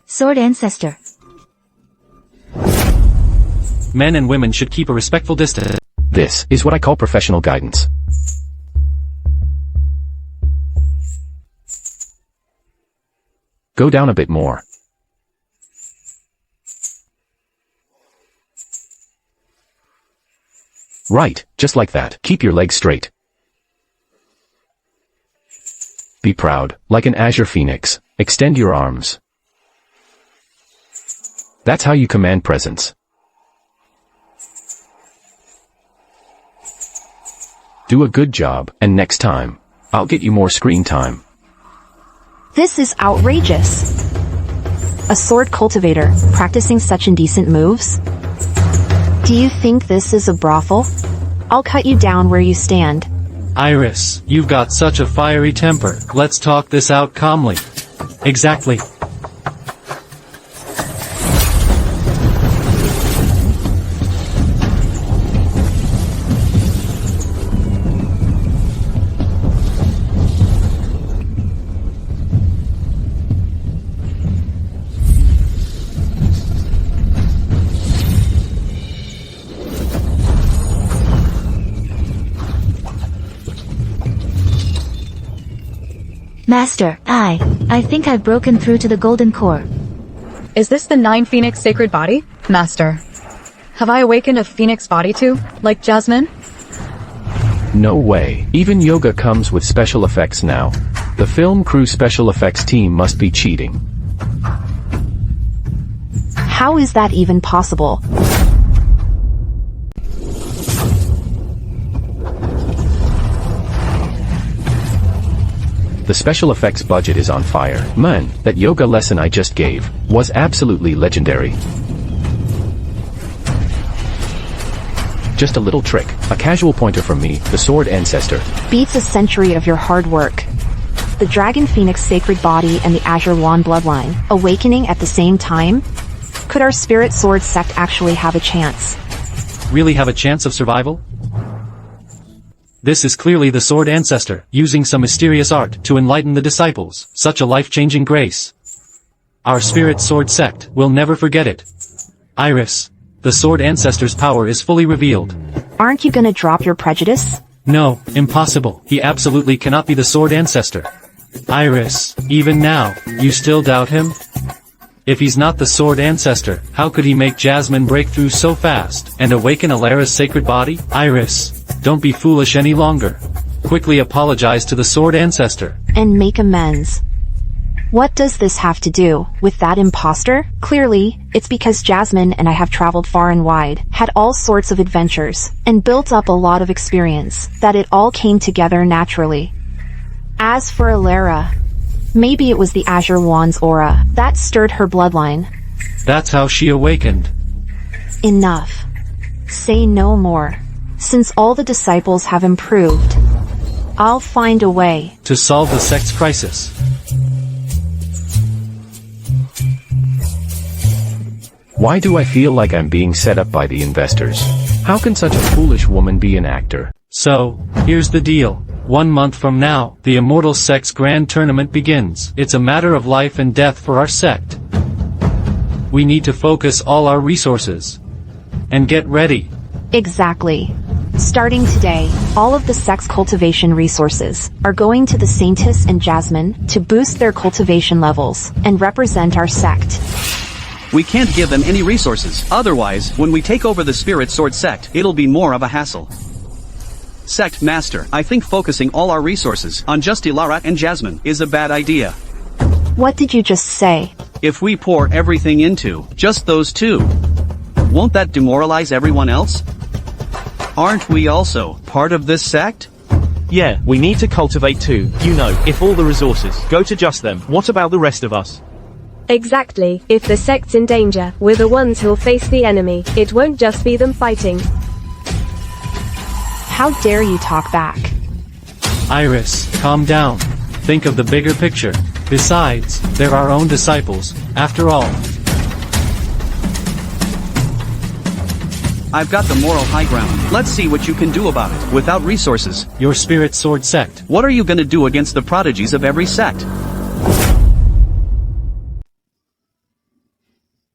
Sword ancestor. Men and women should keep a respectful distance. This is what I call professional guidance. Go down a bit more. Right, just like that. Keep your legs straight. Be proud, like an azure phoenix. Extend your arms. That's how you command presence. Do a good job, and next time, I'll get you more screen time. This is outrageous. A sword cultivator, practicing such indecent moves? Do you think this is a brothel? I'll cut you down where you stand. Iris, you've got such a fiery temper. Let's talk this out calmly. Exactly. Master, I think I've broken through to the golden core. Is this the 9 Phoenix sacred body? Master, have I awakened a Phoenix body too, like Jasmine? No way. Even yoga comes with special effects now. The film crew special effects team must be cheating. How is that even possible? The special effects budget is on fire. Man, that yoga lesson I just gave was absolutely legendary. Just a little trick, a casual pointer from me, the sword ancestor. Beats a century of your hard work. The Dragon Phoenix sacred body and the Azure Wand bloodline, awakening at the same time? Could our spirit sword sect actually have a chance? Really have a chance of survival? This is clearly the sword ancestor, using some mysterious art to enlighten the disciples, such a life-changing grace. Our spirit sword sect will never forget it. Iris, the sword ancestor's power is fully revealed. Aren't you gonna drop your prejudice? No, impossible. He absolutely cannot be the sword ancestor. Iris, even now, you still doubt him? If he's not the sword ancestor, how could he make Jasmine break through so fast and awaken Alara's sacred body? Iris, don't be foolish any longer. Quickly apologize to the sword ancestor. And make amends. What does this have to do with that imposter? Clearly, it's because Jasmine and I have traveled far and wide, had all sorts of adventures, and built up a lot of experience, that it all came together naturally. As for Alara, maybe it was the Azure Wand's aura that stirred her bloodline. That's how she awakened. Enough. Say no more. Since all the disciples have improved, I'll find a way to solve the sect's crisis. Why do I feel like I'm being set up by the investors? How can such a foolish woman be an actor? So, here's the deal. 1 month from now, the Immortal Sect's grand tournament begins. It's a matter of life and death for our sect. We need to focus all our resources. And get ready. Exactly. Starting today, all of the sect's cultivation resources are going to the Saintess and Jasmine to boost their cultivation levels and represent our sect. We can't give them any resources, otherwise, when we take over the Spirit Sword sect, it'll be more of a hassle. Sect Master, I think focusing all our resources on just Alara and Jasmine is a bad idea. What did you just say? If we pour everything into just those two, won't that demoralize everyone else? Aren't we also part of this sect? Yeah, we need to cultivate too. You know, if all the resources go to just them, what about the rest of us? Exactly. If the sect's in danger, we're the ones who'll face the enemy. It won't just be them fighting. How dare you talk back? Iris, calm down. Think of the bigger picture. Besides, they're our own disciples, after all. I've got the moral high ground. Let's see what you can do about it. Without resources, Your spirit sword sect. what are you gonna do against the prodigies of every sect?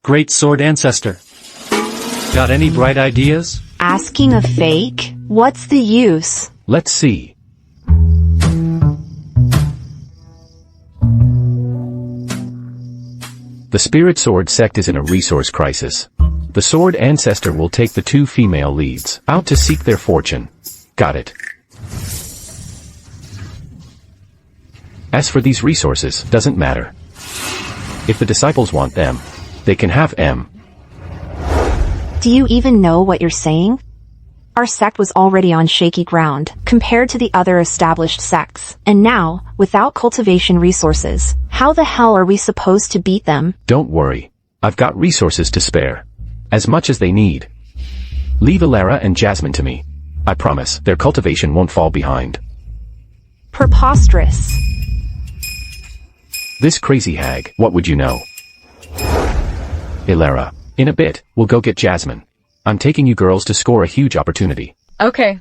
Great sword ancestor. Got any bright ideas? Asking a fake? What's the use? Let's see. The Spirit Sword sect is in a resource crisis. The Sword Ancestor will take the 2 female leads out to seek their fortune. Got it. As for these resources, doesn't matter. If the disciples want them, they can have them. Do you even know what you're saying? Our sect was already on shaky ground, compared to the other established sects. And now, without cultivation resources, how the hell are we supposed to beat them? Don't worry. I've got resources to spare. As much as they need. Leave Alara and Jasmine to me. I promise, their cultivation won't fall behind. Preposterous. This crazy hag, what would you know? Alara, in a bit, we'll go get Jasmine. I'm taking you girls to score a huge opportunity. Okay.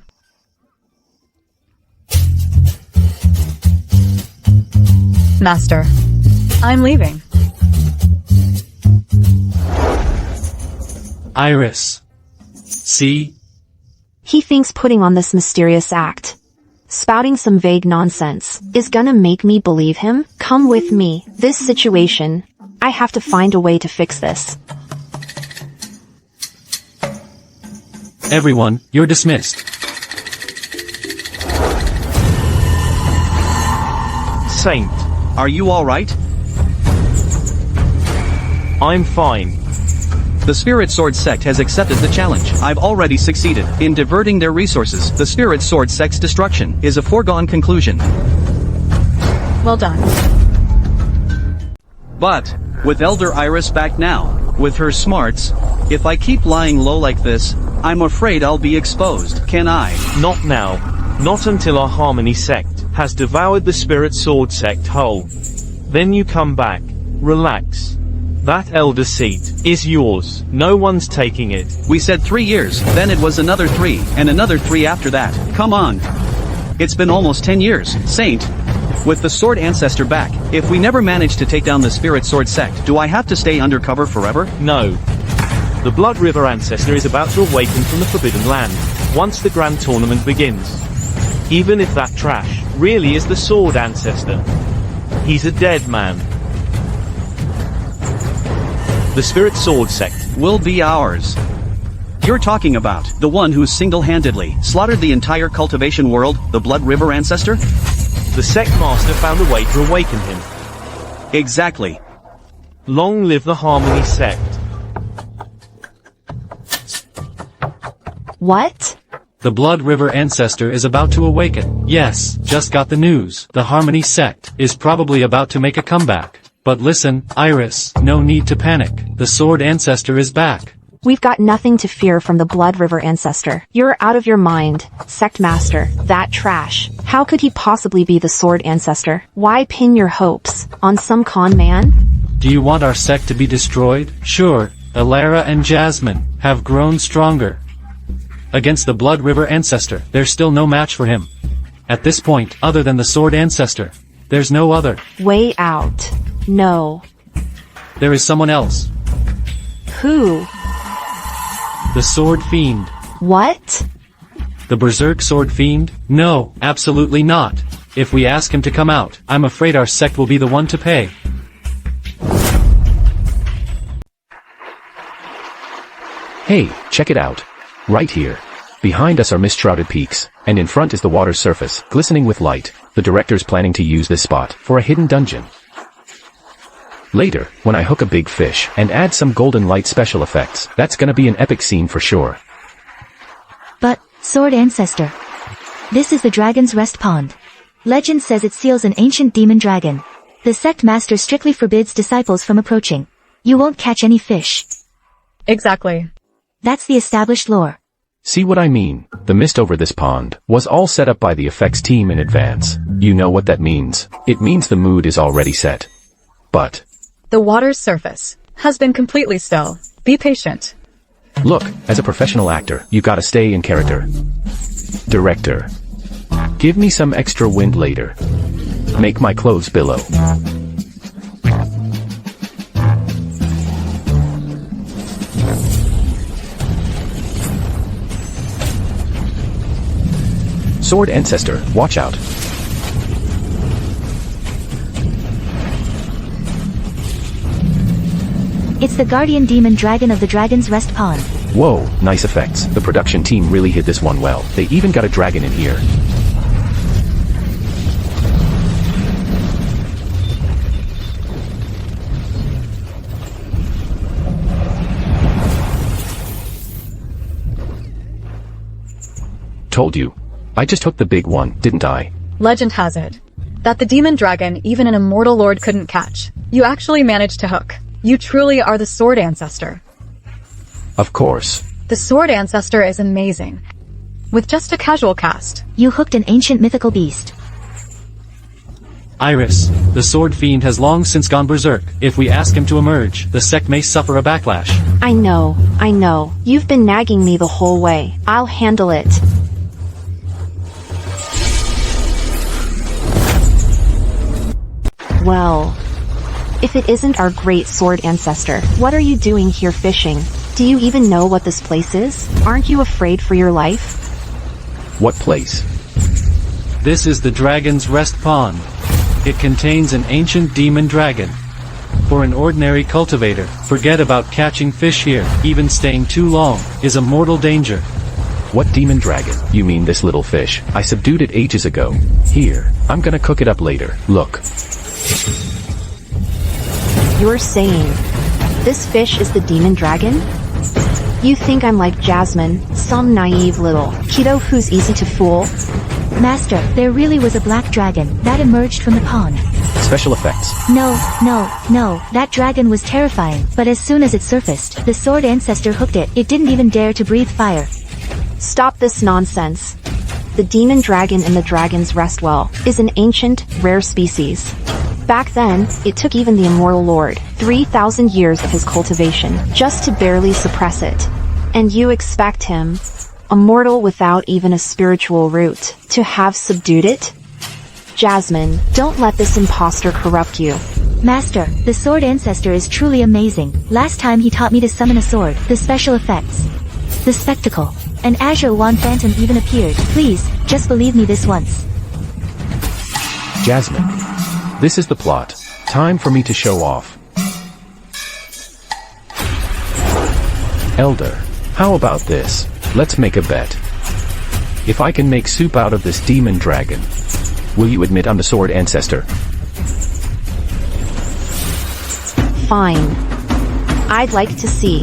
Master, I'm leaving. Iris. See? He thinks putting on this mysterious act, spouting some vague nonsense, is gonna make me believe him? Come with me. This situation, I have to find a way to fix this. Everyone, you're dismissed. Saint. Are you alright? I'm fine. The Spirit Sword sect has accepted the challenge. I've already succeeded in diverting their resources. The Spirit Sword sect's destruction is a foregone conclusion. Well done. But, with Elder Iris back now, with her smarts, if I keep lying low like this, I'm afraid I'll be exposed, can I? Not now. Not until our Harmony sect has devoured the Spirit Sword sect whole. Then you come back. Relax. That elder seat is yours. No one's taking it. We said 3 years, then it was another 3, and another 3 after that. Come on. It's been almost 10 years, Saint. With the Sword Ancestor back, if we never manage to take down the Spirit Sword sect, do I have to stay undercover forever? No. The Blood River Ancestor is about to awaken from the Forbidden Land, once the Grand Tournament begins. Even if that trash really is the Sword Ancestor. He's a dead man. The Spirit Sword sect will be ours. You're talking about the one who single-handedly slaughtered the entire cultivation world, the Blood River Ancestor? The sect master found a way to awaken him. Exactly. Long live the Harmony sect. What? The Blood River Ancestor is about to awaken. Yes, just got the news. The Harmony sect is probably about to make a comeback. But listen, Iris, no need to panic. The Sword Ancestor is back. We've got nothing to fear from the Blood River Ancestor. You're out of your mind, Sect Master. That trash. How could he possibly be the Sword Ancestor? Why pin your hopes on some con man? Do you want our sect to be destroyed? Sure, Alara and Jasmine have grown stronger. Against the Blood River Ancestor, there's still no match for him. At this point, other than the Sword Ancestor, there's no other. Way out. No. There is someone else. Who? The Sword Fiend. What? The Berserk Sword Fiend? No, absolutely not. If we ask him to come out, I'm afraid our sect will be the one to pay. Hey, check it out. Right here. Behind us are mist-shrouded peaks, and in front is the water's surface, glistening with light. The director's planning to use this spot for a hidden dungeon. Later, when I hook a big fish and add some golden light special effects, that's gonna be an epic scene for sure. But, Sword Ancestor. This is the Dragon's Rest Pond. Legend says it seals an ancient demon dragon. The sect master strictly forbids disciples from approaching. You won't catch any fish. Exactly. That's the established lore. See what I mean? The mist over this pond was all set up by the effects team in advance. You know what that means? It means the mood is already set. But the water's surface has been completely still. Be patient. look, as a professional actor, you gotta stay in character. Director. Give me some extra wind later. Make my clothes billow. Sword Ancestor, watch out. It's the guardian demon dragon of the Dragon's Rest Pond. Whoa, nice effects. The production team really hit this one well. They even got a dragon in here. Told you. I just hooked the big one, didn't I? Legend has it that the demon dragon even an immortal lord couldn't catch. You actually managed to hook. You truly are the Sword Ancestor. Of course. The Sword Ancestor is amazing. With just a casual cast. You hooked an ancient mythical beast. Iris, the Sword Fiend has long since gone berserk. If we ask him to emerge, the sect may suffer a backlash. I know. You've been nagging me the whole way. I'll handle it. Well, if it isn't our great Sword Ancestor, what are you doing here fishing? Do you even know what this place is? Aren't you afraid for your life? What place? This is the Dragon's Rest Pond. It contains an ancient demon dragon. For an ordinary cultivator, forget about catching fish here. Even staying too long is a mortal danger. What demon dragon? You mean this little fish? I subdued it ages ago. Here, I'm gonna cook it up later. Look. You're saying this fish is the demon dragon? You think I'm like Jasmine, some naive little kiddo who's easy to fool? Master, there really was a black dragon that emerged from the pond. Special effects. No, that dragon was terrifying, but as soon as it surfaced, the sword ancestor hooked it. It didn't even dare to breathe fire. Stop this nonsense. The demon dragon in the Dragon's Rest Well is an ancient, rare species. Back then, it took even the immortal lord 3,000 years of his cultivation just to barely suppress it. And you expect him, a mortal without even a spiritual root, to have subdued it? Jasmine, don't let this imposter corrupt you. Master, the sword ancestor is truly amazing. Last time he taught me to summon a sword, the special effects, the spectacle, an azure wand phantom even appeared. Please, just believe me this once. Jasmine. This is the plot. Time for me to show off. Elder, how about this? Let's make a bet. If I can make soup out of this demon dragon, will you admit I'm the sword ancestor? Fine. I'd like to see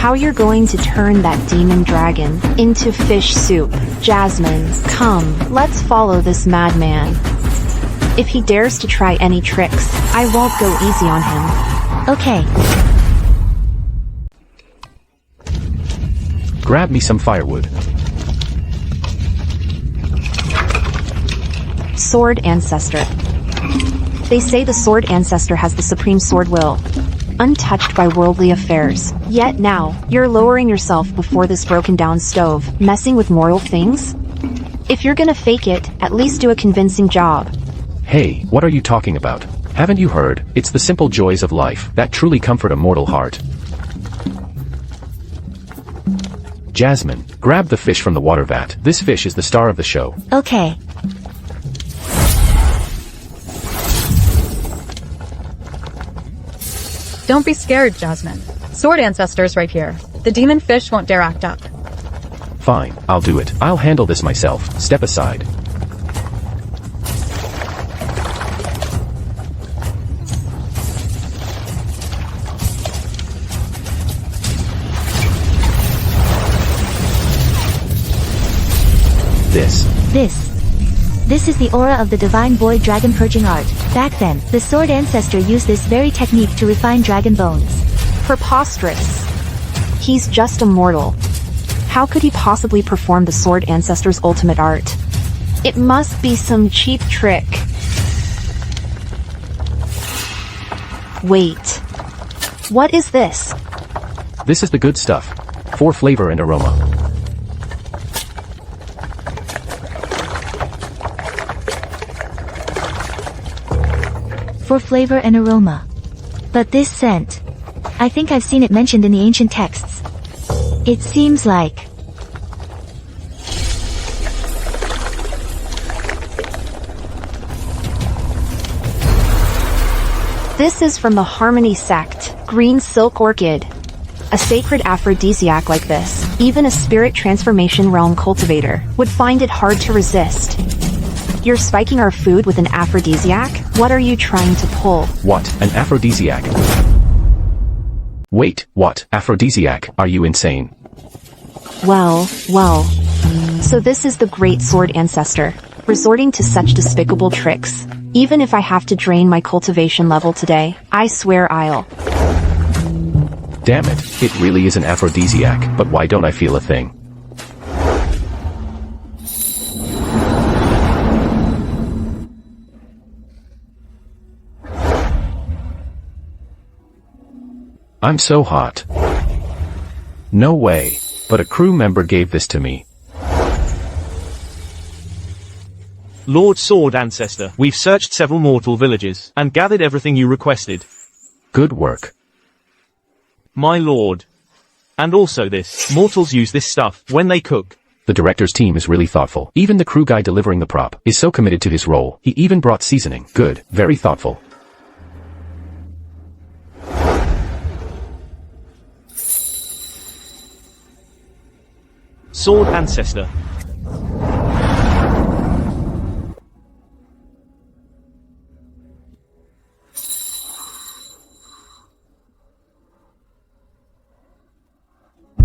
how you're going to turn that demon dragon into fish soup. Jasmine, come, let's follow this madman. If he dares to try any tricks, I won't go easy on Okay. Grab me some firewood. Sword Ancestor. They say the Sword Ancestor has the supreme sword will, untouched by worldly affairs. Yet now, you're lowering yourself before this broken down stove, messing with mortal things? If you're gonna fake it, at least do a convincing job. Hey, what are you talking about? Haven't you heard? It's the simple joys of life that truly comfort a mortal heart. Jasmine, grab the fish from the water vat. This fish is the star of the show. Okay. Don't be scared, Jasmine. Sword ancestors right here. The demon fish won't dare act up. Fine, I'll do it. I'll handle this myself. Step aside. This is the aura of the divine void dragon purging art. Back then, the sword ancestor used this very technique to refine dragon bones. Preposterous. He's just a mortal. How could he possibly perform the sword ancestor's ultimate art? It must be some cheap trick. Wait. What is this? This is the good stuff. For flavor and aroma. For flavor and aroma. But this scent, I think I've seen it mentioned in the ancient texts. It seems like... This is from the Harmony sect, green silk orchid. A sacred aphrodisiac like this, even a spirit transformation realm cultivator would find it hard to resist. You're spiking our food with an aphrodisiac? What are you trying to pull? What, an aphrodisiac? Wait, what, aphrodisiac? Are you insane? Well. So this is the great sword ancestor, resorting to such despicable tricks. Even if I have to drain my cultivation level today, I swear I'll... Damn it, it really is an aphrodisiac, but why don't I feel a thing? I'm so hot. No way, but a crew member gave this to me. Lord Sword Ancestor, we've searched several mortal villages, and gathered everything you requested. Good work. My lord. And also this, mortals use this stuff when they cook. The director's team is really thoughtful. Even the crew guy delivering the prop is so committed to his role, he even brought seasoning. Good, very thoughtful. Sword ancestor.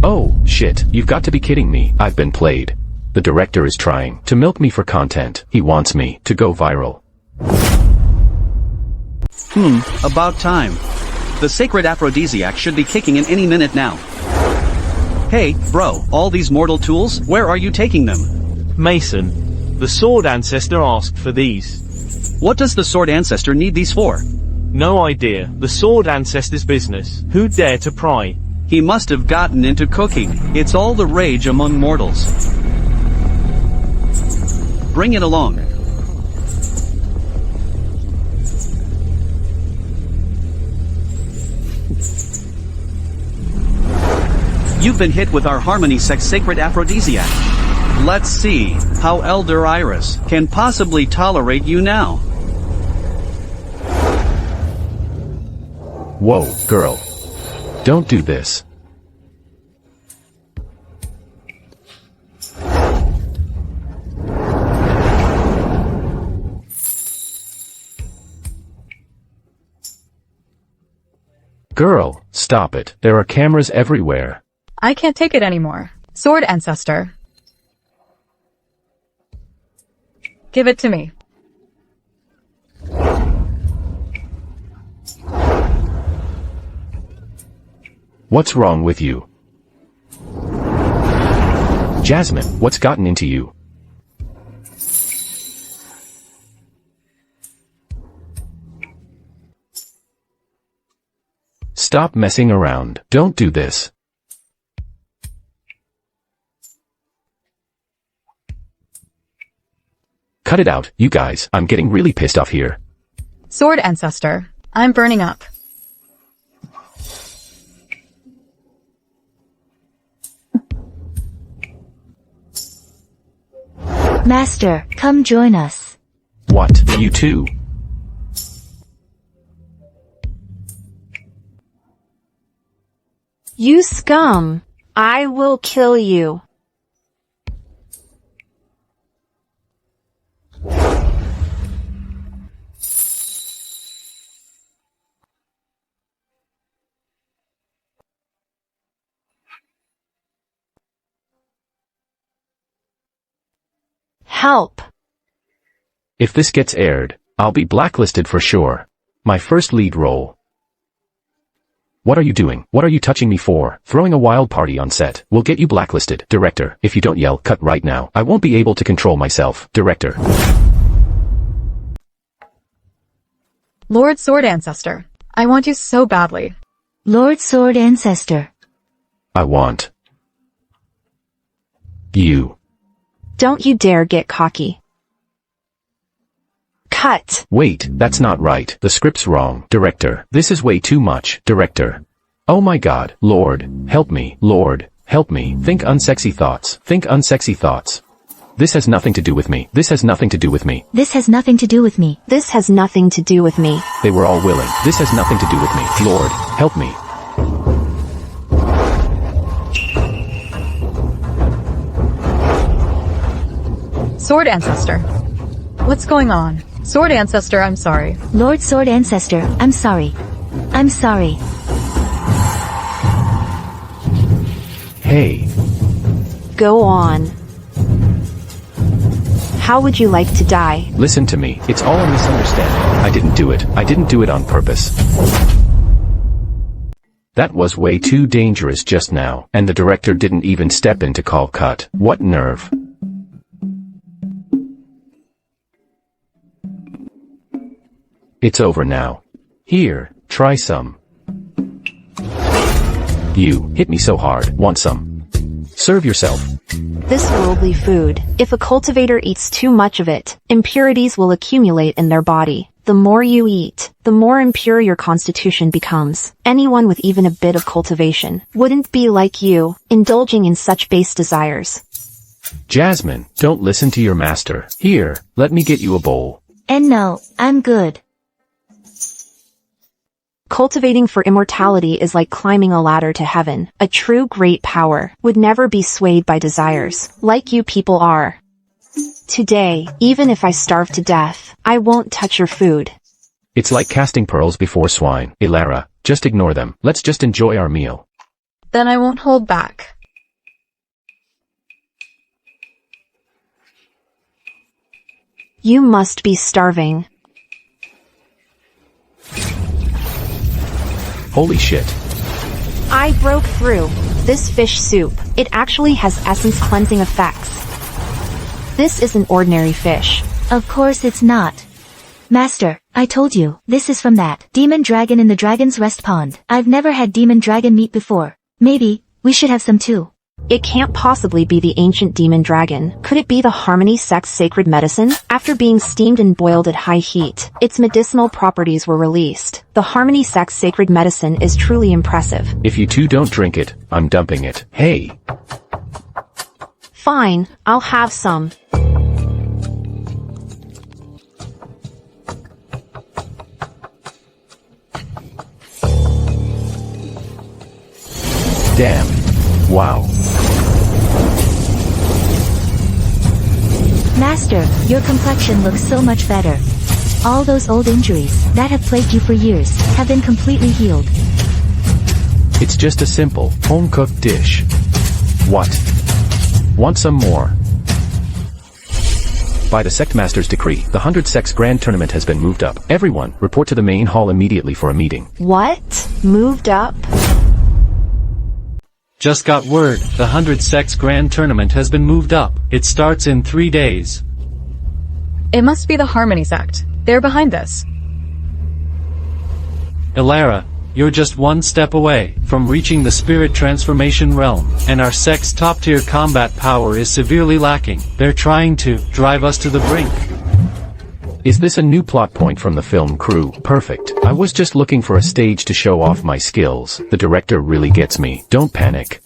Oh, shit, you've got to be kidding me. I've been played. The director is trying to milk me for content. He wants me to go viral. About time. The sacred aphrodisiac should be kicking in any minute now. Hey, bro, all these mortal tools, where are you taking them? Mason. The sword ancestor asked for these. What does the sword ancestor need these for? No idea. The sword ancestor's business. Who dare to pry? He must have gotten into cooking. It's all the rage among mortals. Bring it along. You've been hit with our Harmony Sect's sacred aphrodisiac. Let's see how Elder Iris can possibly tolerate you now. Whoa, girl. Don't do this. Girl, stop it. There are cameras everywhere. I can't take it anymore. Sword ancestor. Give it to me. What's wrong with you? Jasmine, what's gotten into you? Stop messing around. Don't do this. Cut it out, you guys. I'm getting really pissed off here. Sword ancestor. I'm burning up. Master, come join us. What, you too? You scum! I will kill you. Help! If this gets aired, I'll be blacklisted for sure. My first lead role. What are you doing? What are you touching me for? Throwing a wild party on set will get you blacklisted. Director, if you don't yell cut right now, I won't be able to control myself. Director. Lord Sword Ancestor. I want you so badly. Lord Sword Ancestor. I want you. Don't you dare get cocky. Cut. Wait, that's not right. The script's wrong. Director, this is way too much. Director. Oh my god. Lord, help me. Lord, help me. Think unsexy thoughts. Think unsexy thoughts. This has nothing to do with me. This has nothing to do with me. This has nothing to do with me. This has nothing to do with me. They were all willing. This has nothing to do with me. Lord, help me. Sword Ancestor. What's going on? Sword Ancestor, I'm sorry. Lord Sword Ancestor, I'm sorry. I'm sorry. Hey. Go on. How would you like to die? Listen to me. It's all a misunderstanding. I didn't do it. I didn't do it on purpose. That was way too dangerous just now, and the director didn't even step in to call cut. What nerve. It's over now. Here, try some. You hit me so hard. Want some? Serve yourself. This worldly food. If a cultivator eats too much of it, impurities will accumulate in their body. The more you eat, the more impure your constitution becomes. Anyone with even a bit of cultivation wouldn't be like you, indulging in such base desires. Jasmine, don't listen to your master. Here, let me get you a bowl. And no, I'm good. Cultivating for immortality is like climbing a ladder to heaven. A true great power would never be swayed by desires, like you people are. Today, even if I starve to death, I won't touch your food. It's like casting pearls before swine. Ilara, just ignore them. Let's just enjoy our meal. Then I won't hold back. You must be starving. Holy shit. I broke through. This fish soup, it actually has essence cleansing effects. This isn't ordinary fish. Of course it's not. Master, I told you, this is from that demon dragon in the dragon's rest pond. I've never had demon dragon meat before. Maybe, we should have some too. It can't possibly be the ancient demon dragon. Could it be the Harmony sect's sacred medicine? After being steamed and boiled at high heat, its medicinal properties were released. The Harmony sect's sacred medicine is truly impressive. If you two don't drink it, I'm dumping it. Hey! Fine, I'll have some. Damn. Wow. Master, your complexion looks so much better. All those old injuries that have plagued you for years have been completely healed. It's just a simple, home-cooked dish. What? Want some more? By the sect master's decree, the 100 sects grand tournament has been moved up. Everyone, report to the main hall immediately for a meeting. What? Moved up? Just got word, the 100 sects grand tournament has been moved up. It starts in 3 days. It must be the Harmony sect. They're behind this. Ilara, you're just one step away from reaching the spirit transformation realm, and our sect's top-tier combat power is severely lacking. They're trying to drive us to the brink. Is this a new plot point from the film crew? Perfect. I was just looking for a stage to show off my skills. The director really gets me. Don't panic.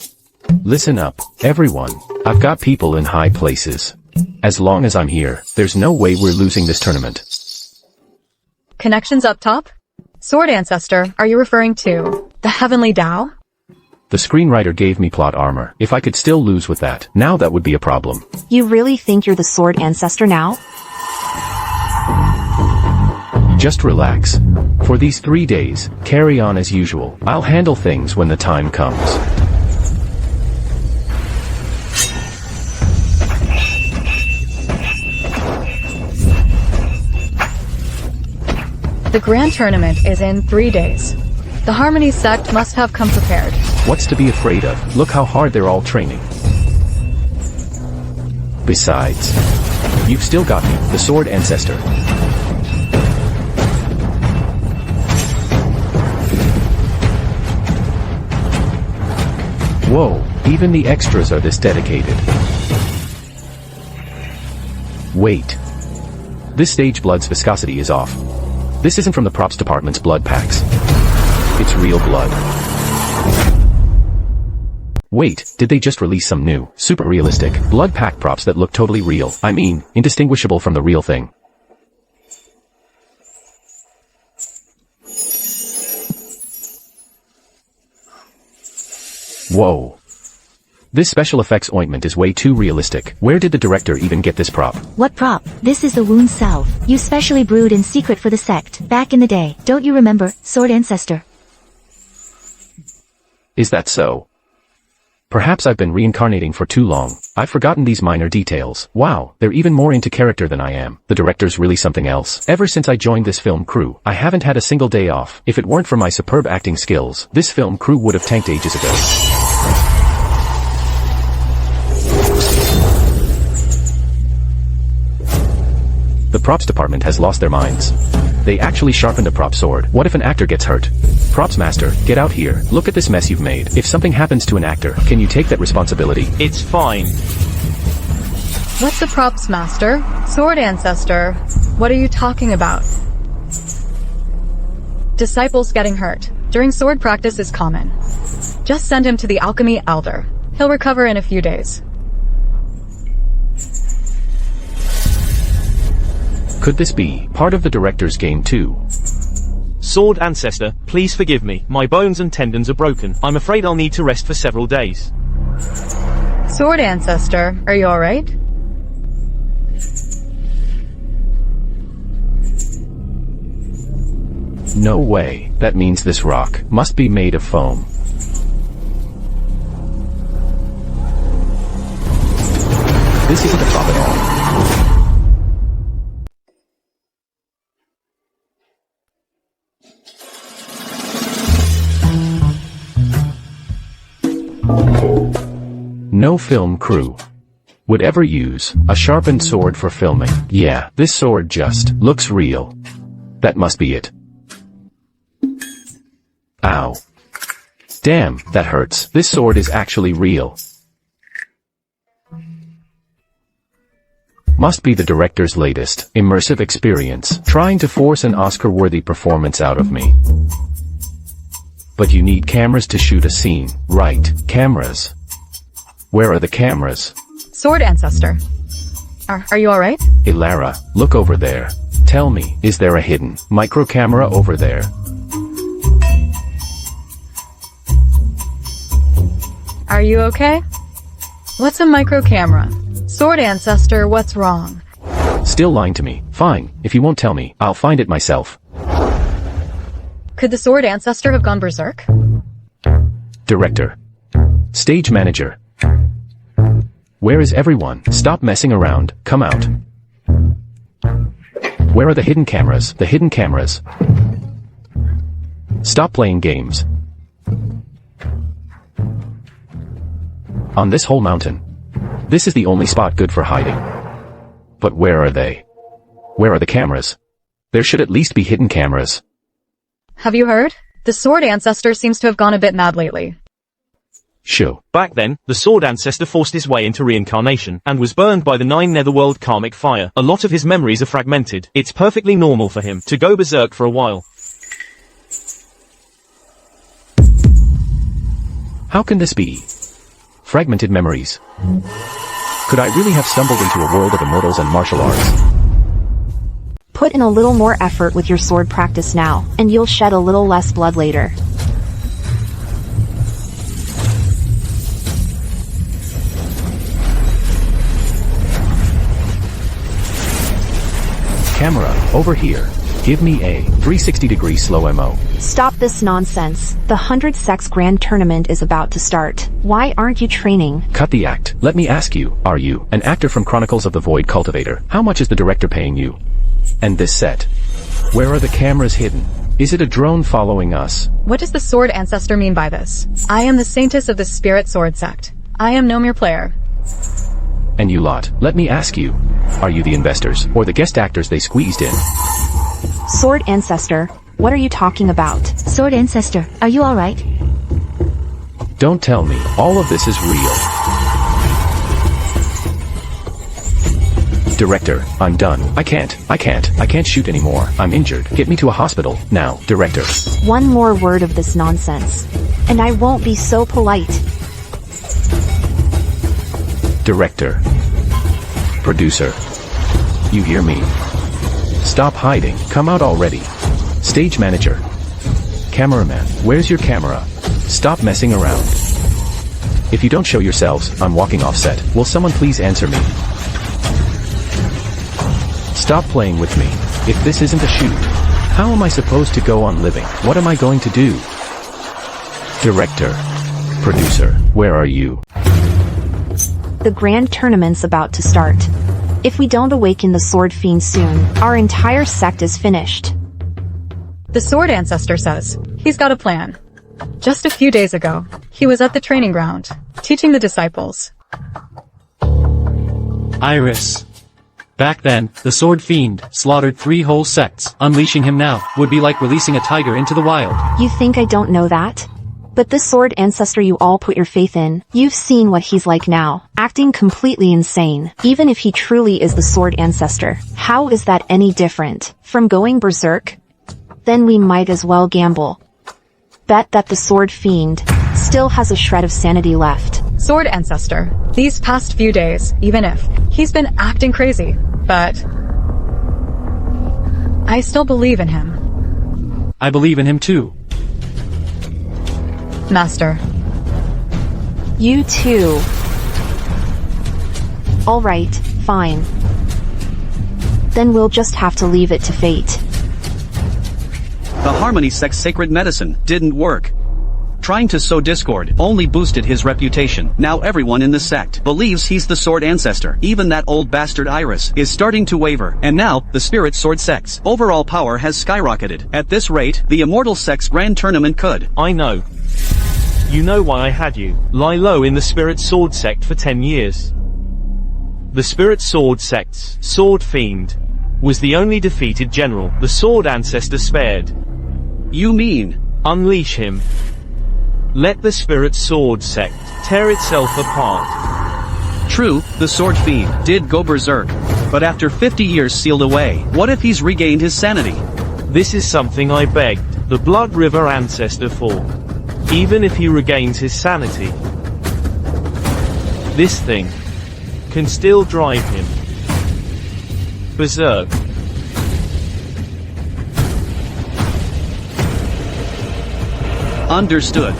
Listen up, everyone. I've got people in high places. As long as I'm here, there's no way we're losing this tournament. Connections up top? Sword Ancestor, are you referring to the Heavenly Tao? The screenwriter gave me plot armor. If I could still lose with that, now that would be a problem. You really think you're the Sword Ancestor now? Just relax. For these 3 days, carry on as usual. I'll handle things when the time comes. The grand tournament is in 3 days. The Harmony sect must have come prepared. What's to be afraid of? Look how hard they're all training. Besides, you've still got me, the Sword Ancestor. Whoa, even the extras are this dedicated. Wait. This stage blood's viscosity is off. This isn't from the props department's blood packs. It's real blood. Wait, did they just release some new, super realistic, blood pack props that look totally real? I mean, indistinguishable from the real thing. Whoa. This special effects ointment is way too realistic. Where did the director even get this prop? What prop? This is the wound salve, you specially brewed in secret for the sect, back in the day. Don't you remember, Sword Ancestor? Is that so? Perhaps I've been reincarnating for too long. I've forgotten these minor details. Wow, they're even more into character than I am. The director's really something else. Ever since I joined this film crew, I haven't had a single day off. If it weren't for my superb acting skills, this film crew would have tanked ages ago. The props department has lost their minds. They actually sharpened a prop sword. What if an actor gets hurt? Props master, get out here. Look at this mess you've made. If something happens to an actor, can you take that responsibility? It's fine. What's the props master? Sword Ancestor. What are you talking about? Disciples getting hurt during sword practice is common. Just send him to the alchemy elder. He'll recover in a few days. Could this be part of the director's game too? Sword ancestor, please forgive me. My bones and tendons are broken. I'm afraid I'll need to rest for several days. Sword ancestor, are you alright? No way. That means this rock must be made of foam. This isn't a prop at all. No film crew would ever use a sharpened sword for filming. Yeah, this sword just looks real. That must be it. Ow. Damn, that hurts. This sword is actually real. Must be the director's latest immersive experience, trying to force an Oscar-worthy performance out of me. But you need cameras to shoot a scene, right? Cameras. Where are the cameras? Sword ancestor. Are you alright? Ilara, look over there. Tell me, is there a hidden micro camera over there? Are you okay? What's a micro camera? Sword ancestor, what's wrong? Still lying to me. Fine, if you won't tell me, I'll find it myself. Could the sword ancestor have gone berserk? Director. Stage manager. Where is everyone? Stop messing around. Come out. Where are the hidden cameras? The hidden cameras. Stop playing games. On this whole mountain. This is the only spot good for hiding. But where are they? Where are the cameras? There should at least be hidden cameras. Have you heard? The sword ancestor seems to have gone a bit mad lately. Shoo. Back then, the sword ancestor forced his way into reincarnation, and was burned by the 9 netherworld karmic fire. A lot of his memories are fragmented. It's perfectly normal for him to go berserk for a while. How can this be? Fragmented memories. Could I really have stumbled into a world of immortals and martial arts? Put in a little more effort with your sword practice now, and you'll shed a little less blood later. Camera, over here. Give me a 360-degree slow mo. Stop this nonsense. The 100 Sects Grand Tournament is about to start. Why aren't you training? Cut the act. Let me ask you, are you an actor from Chronicles of the Void Cultivator? How much is the director paying you? And this set? Where are the cameras hidden? Is it a drone following us? What does the sword ancestor mean by this? I am the saintess of the spirit sword sect. I am no mere player. And you lot, let me ask you, are you the investors, or the guest actors they squeezed in? Sword ancestor, what are you talking about? Sword ancestor, are you alright? Don't tell me, all of this is real. Director, I'm done. I can't shoot anymore. I'm injured. Get me to a hospital, now, director. One more word of this nonsense, and I won't be so polite. Director. Producer. You hear me? Stop hiding. Come out already. Stage manager. Cameraman, where's your camera? Stop messing around. If you don't show yourselves, I'm walking off set. Will someone please answer me? Stop playing with me. If this isn't a shoot, how am I supposed to go on living? What am I going to do? Director. Producer, where are you? The grand tournament's about to start. If we don't awaken the sword fiend soon, our entire sect is finished. The sword ancestor says he's got a plan. Just a few days ago, he was at the training ground, teaching the disciples. Iris. Back then, the sword fiend slaughtered 3 whole sects. Unleashing him now would be like releasing a tiger into the wild. You think I don't know that? But this sword ancestor you all put your faith in, you've seen what he's like now, acting completely insane. Even if he truly is the sword ancestor, how is that any different from going berserk? Then we might as well gamble. Bet that the sword fiend still has a shred of sanity left. Sword ancestor, these past few days, even if he's been acting crazy, but I still believe in him. I believe in him too. Master. You too. Alright, fine. Then we'll just have to leave it to fate. The Harmony sect's sacred medicine didn't work. Trying to sow discord only boosted his reputation. Now everyone in the sect believes he's the Sword Ancestor. Even that old bastard Iris is starting to waver. And now, the Spirit Sword sect's overall power has skyrocketed. At this rate, the Immortal sect's grand tournament could. I know. You know why I had you lie low in the Spirit Sword sect for 10 years. The Spirit Sword sect's Sword Fiend was the only defeated general the Sword Ancestor spared. You mean? Unleash him. Let the Spirit Sword sect tear itself apart. True, the Sword Fiend did go berserk. But after 50 years sealed away, what if he's regained his sanity? This is something I begged the Blood River Ancestor for. Even if he regains his sanity, this thing can still drive him berserk. Understood.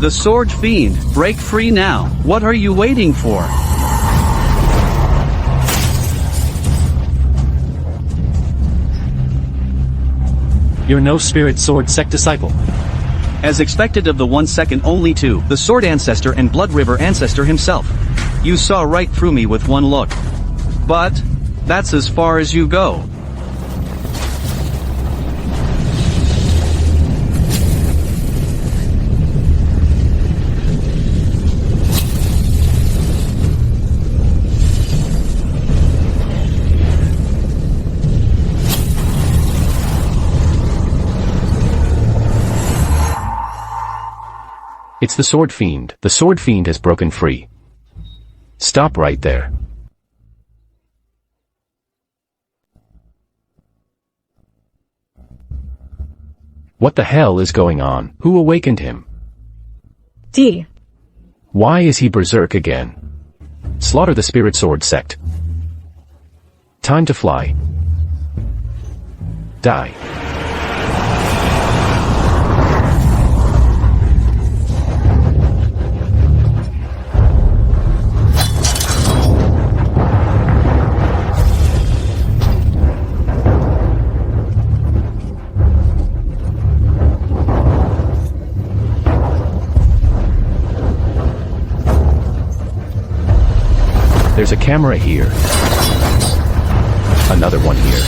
The Sword Fiend, break free now. What are you waiting for? You're no Spirit Sword sect disciple. As expected of the 1 second only two, the Sword Ancestor and Blood River Ancestor himself. You saw right through me with one look. But, that's as far as you go. It's the Sword Fiend. The Sword Fiend has broken free. Stop right there. What the hell is going on? Who awakened him? D. Why is he berserk again? Slaughter the Spirit Sword sect. Time to fly. Die. There's a camera here. Another one here.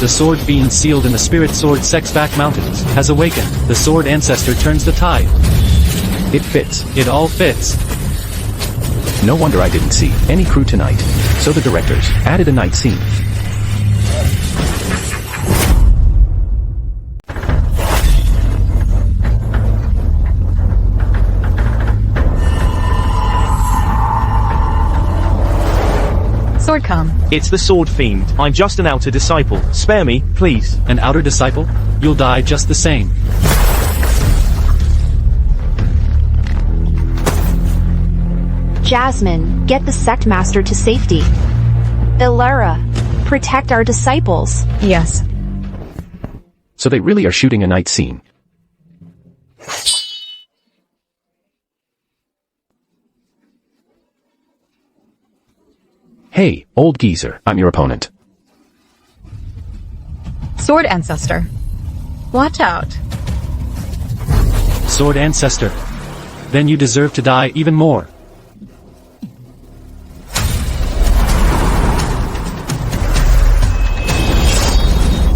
The Sword Fiend sealed in the Spirit Sword sect's back mountains has awakened. The Sword Ancestor turns the tide. It fits. It all fits. No wonder I didn't see any crew tonight. So the directors added a night scene. Sword come. It's the Sword Fiend. I'm just an outer disciple. Spare me, please. An outer disciple? You'll die just the same. Jasmine, get the sect master to safety. Illyra, protect our disciples. Yes. So they really are shooting a night scene. Hey, old geezer, I'm your opponent. Sword Ancestor. Watch out. Sword Ancestor. Then you deserve to die even more.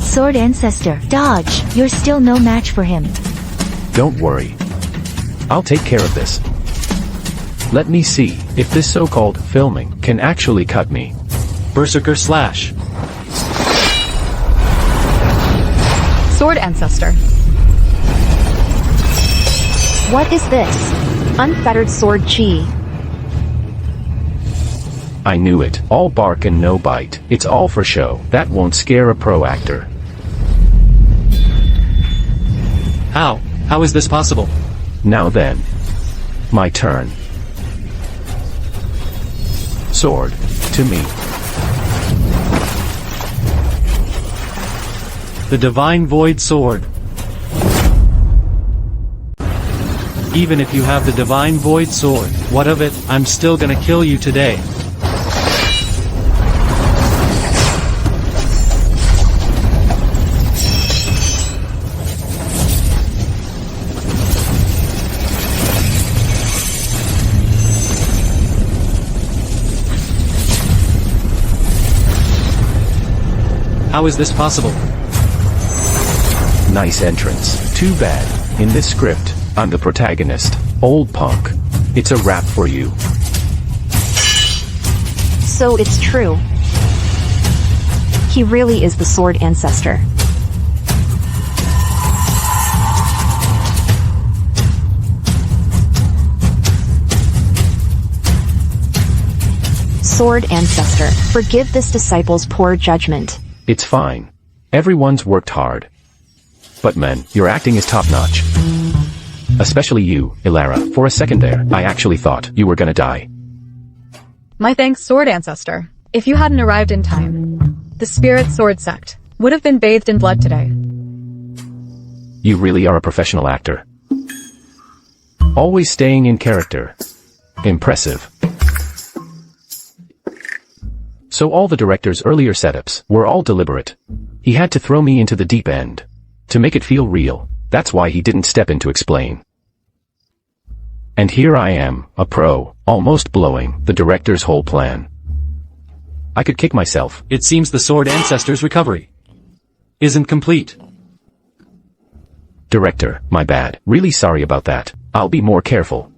Sword Ancestor, dodge. You're still no match for him. Don't worry. I'll take care of this. Let me see if this so-called filming can actually cut me. Berserker slash. Sword Ancestor. What is this? Unfettered sword chi. I knew it. All bark and no bite. It's all for show. That won't scare a pro actor. How? How is this possible? Now then. My turn. Sword. To me. The Divine Void Sword. Even if you have the Divine Void Sword, what of it? I'm still gonna kill you today. How is this possible? Nice entrance. Too bad. In this script, I'm the protagonist. Old punk. It's a wrap for you. So it's true. He really is the sword ancestor. Sword ancestor, forgive this disciple's poor judgment. It's fine. Everyone's worked hard. But man, your acting is top-notch. Especially you, Ilara. For a second there, I actually thought you were gonna die. My thanks, sword ancestor. If you hadn't arrived in time, the spirit sword sect would have been bathed in blood today. You really are a professional actor. Always staying in character. Impressive. So all the director's earlier setups were all deliberate. He had to throw me into the deep end. To make it feel real. That's why he didn't step in to explain. And here I am, a pro, almost blowing the director's whole plan. I could kick myself. It seems the sword ancestor's recovery isn't complete. Director, my bad. Really sorry about that. I'll be more careful.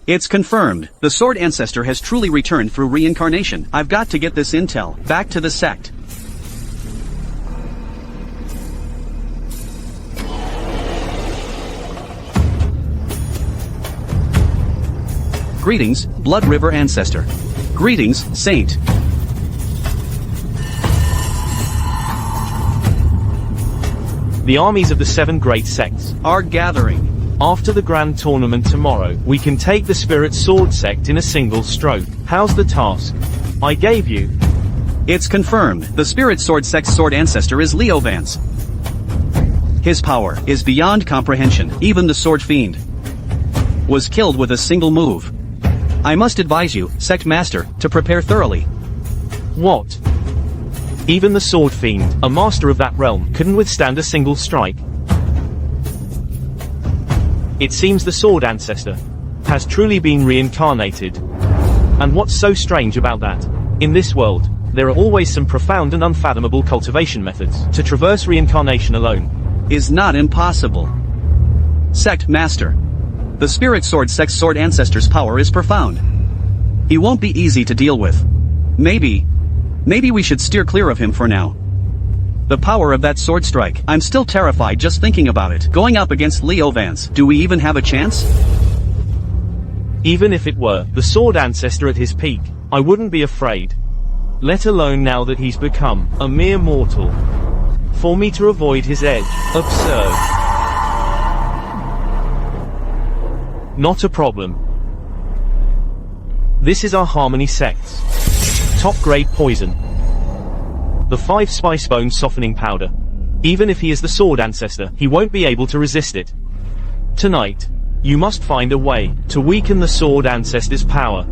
It's confirmed. The sword ancestor has truly returned through reincarnation. I've got to get this intel back to the sect. Greetings, Blood River ancestor. Greetings, saint. The armies of the 7 great sects Are gathering. After the grand tournament tomorrow, we can take the Spirit Sword sect in a single stroke. How's the task I gave you? It's confirmed. The Spirit Sword sect's sword ancestor is Leo Vance. His power is beyond comprehension. Even the sword fiend was killed with a single move. I must advise you, sect master, to prepare thoroughly. What? Even the sword fiend, a master of that realm, couldn't withstand a single strike. It seems the sword ancestor has truly been reincarnated. And what's so strange about that? In this world, there are always some profound and unfathomable cultivation methods. To traverse reincarnation alone is not impossible. Sect master. The Spirit Sword sect's sword ancestor's power is profound. He won't be easy to deal with. Maybe we should steer clear of him for now. The power of that sword strike. I'm still terrified just thinking about it. Going up against Leo Vance. Do we even have a chance? Even if it were the sword ancestor at his peak, I wouldn't be afraid. Let alone now that he's become a mere mortal. For me to avoid his edge. Absurd. Not a problem. This is our Harmony sect's top-grade poison. The 5 spice bone softening powder. Even if he is the sword ancestor, he won't be able to resist it. Tonight, you must find a way to weaken the sword ancestor's power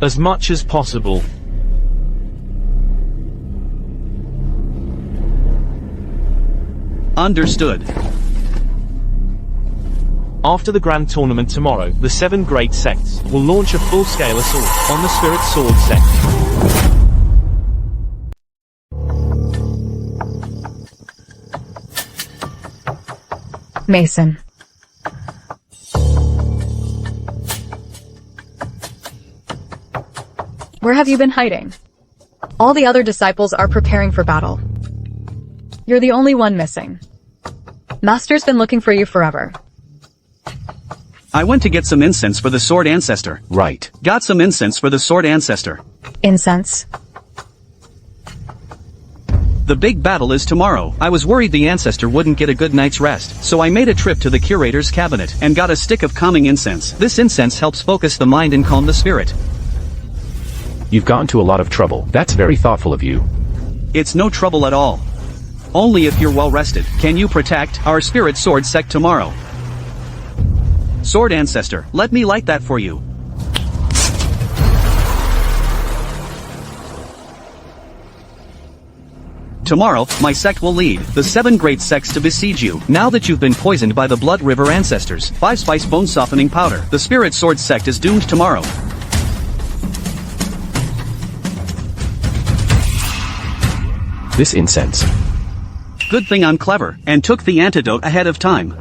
as much as possible. Understood. After the grand tournament tomorrow, the 7 great sects will launch a full-scale assault on the Spirit Sword sect. Mason. Where have you been hiding? All the other disciples are preparing for battle. You're the only one missing. Master's been looking for you forever. I went to get some incense for the sword ancestor. Right. Got some incense for the sword ancestor. Incense. The big battle is tomorrow. I was worried the ancestor wouldn't get a good night's rest, so I made a trip to the curator's cabinet and got a stick of calming incense. This incense helps focus the mind and calm the spirit. You've gone to a lot of trouble. That's very thoughtful of you. It's no trouble at all. Only if you're well rested can you protect our spirit sword sect tomorrow. Sword ancestor, let me light that for you. Tomorrow, my sect will lead the 7 great sects to besiege you. Now that you've been poisoned by the Blood River ancestors, 5-spice bone softening powder, the Spirit Sword sect is doomed tomorrow. This incense. Good thing I'm clever, and took the antidote ahead of time.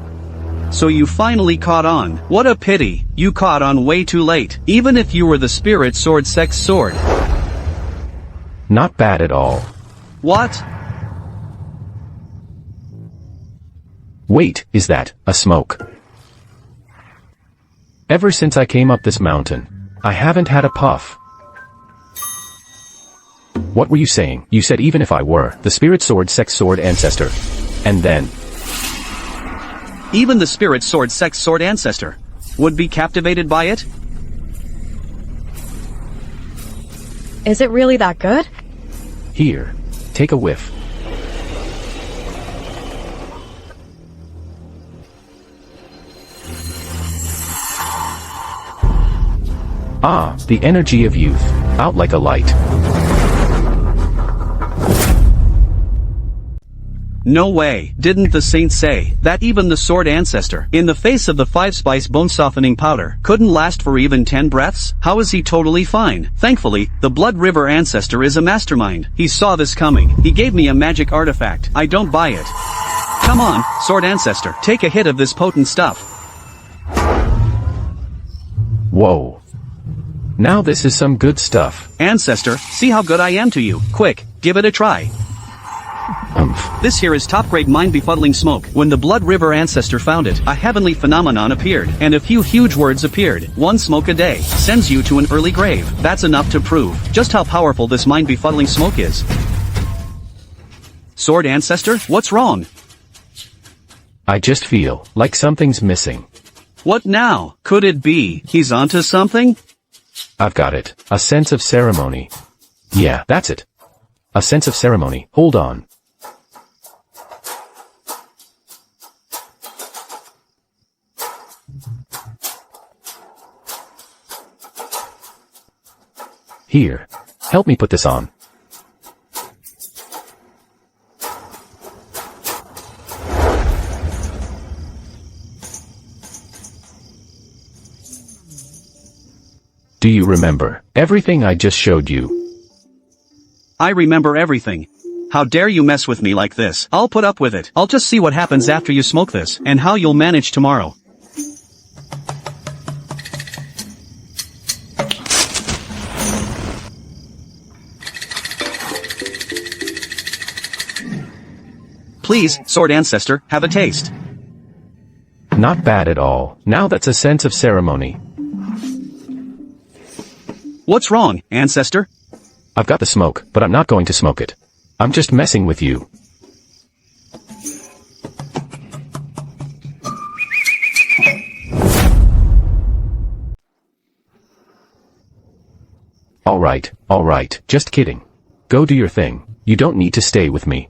So you finally caught on. What a pity, you caught on way too late, even if you were the Spirit Sword sect's sword. Not bad at all. What? Wait, is that a smoke? Ever since I came up this mountain, I haven't had a puff. What were you saying? You said even if I were the Spirit Sword Sex Sword Ancestor. And then... Even the Spirit Sword Sex Sword Ancestor would be captivated by it? Is it really that good? Here, take a whiff. Ah, the energy of youth, out like a light. No way, didn't the saint say that even the sword ancestor, in the face of the 5-spice bone softening powder, couldn't last for even 10 breaths? How is he totally fine? Thankfully, the Blood River ancestor is a mastermind. He saw this coming. He gave me a magic artifact. I don't buy it. Come on, sword ancestor, take a hit of this potent stuff. Whoa. Now this is some good stuff. Ancestor, see how good I am to you. Quick, give it a try. This here is top-grade mind-befuddling smoke. When the Blood River ancestor found it, a heavenly phenomenon appeared, and a few huge words appeared. 1 smoke a day sends you to an early grave. That's enough to prove just how powerful this mind-befuddling smoke is. Sword ancestor, what's wrong? I just feel like something's missing. What now? Could it be he's onto something? I've got it. A sense of ceremony. Yeah, that's it. A sense of ceremony. Hold on. Here, help me put this on. Do you remember everything I just showed you? I remember everything. How dare you mess with me like this? I'll put up with it. I'll just see what happens after you smoke this, and how you'll manage tomorrow. Please, sword ancestor, have a taste. Not bad at all. Now that's a sense of ceremony. What's wrong, ancestor? I've got the smoke, but I'm not going to smoke it. I'm just messing with you. Alright, just kidding. Go do your thing. You don't need to stay with me.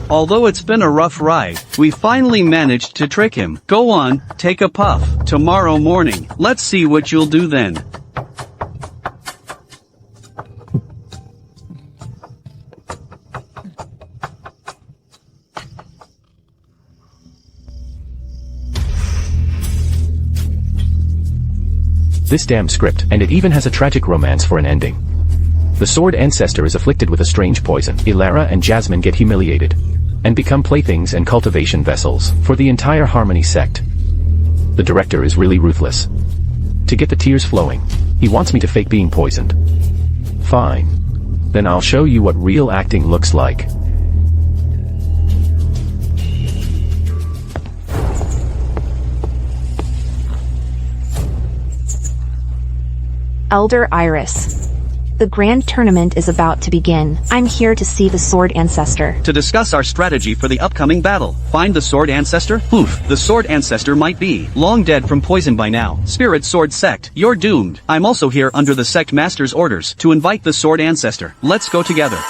Although it's been a rough ride, we finally managed to trick him. Go on, take a puff. Tomorrow morning, let's see what you'll do then. This damn script, and it even has a tragic romance for an ending. The sword ancestor is afflicted with a strange poison. Ilara and Jasmine get humiliated and become playthings and cultivation vessels for the entire Harmony sect. The director is really ruthless. To get the tears flowing, he wants me to fake being poisoned. Fine. Then I'll show you what real acting looks like. Elder Iris. The grand tournament is about to begin. I'm here to see the Sword Ancestor. To discuss our strategy for the upcoming battle. Find the Sword Ancestor? Oof, the Sword Ancestor might be long dead from poison by now. Spirit Sword Sect, you're doomed. I'm also here under the Sect Master's orders to invite the Sword Ancestor. Let's go together.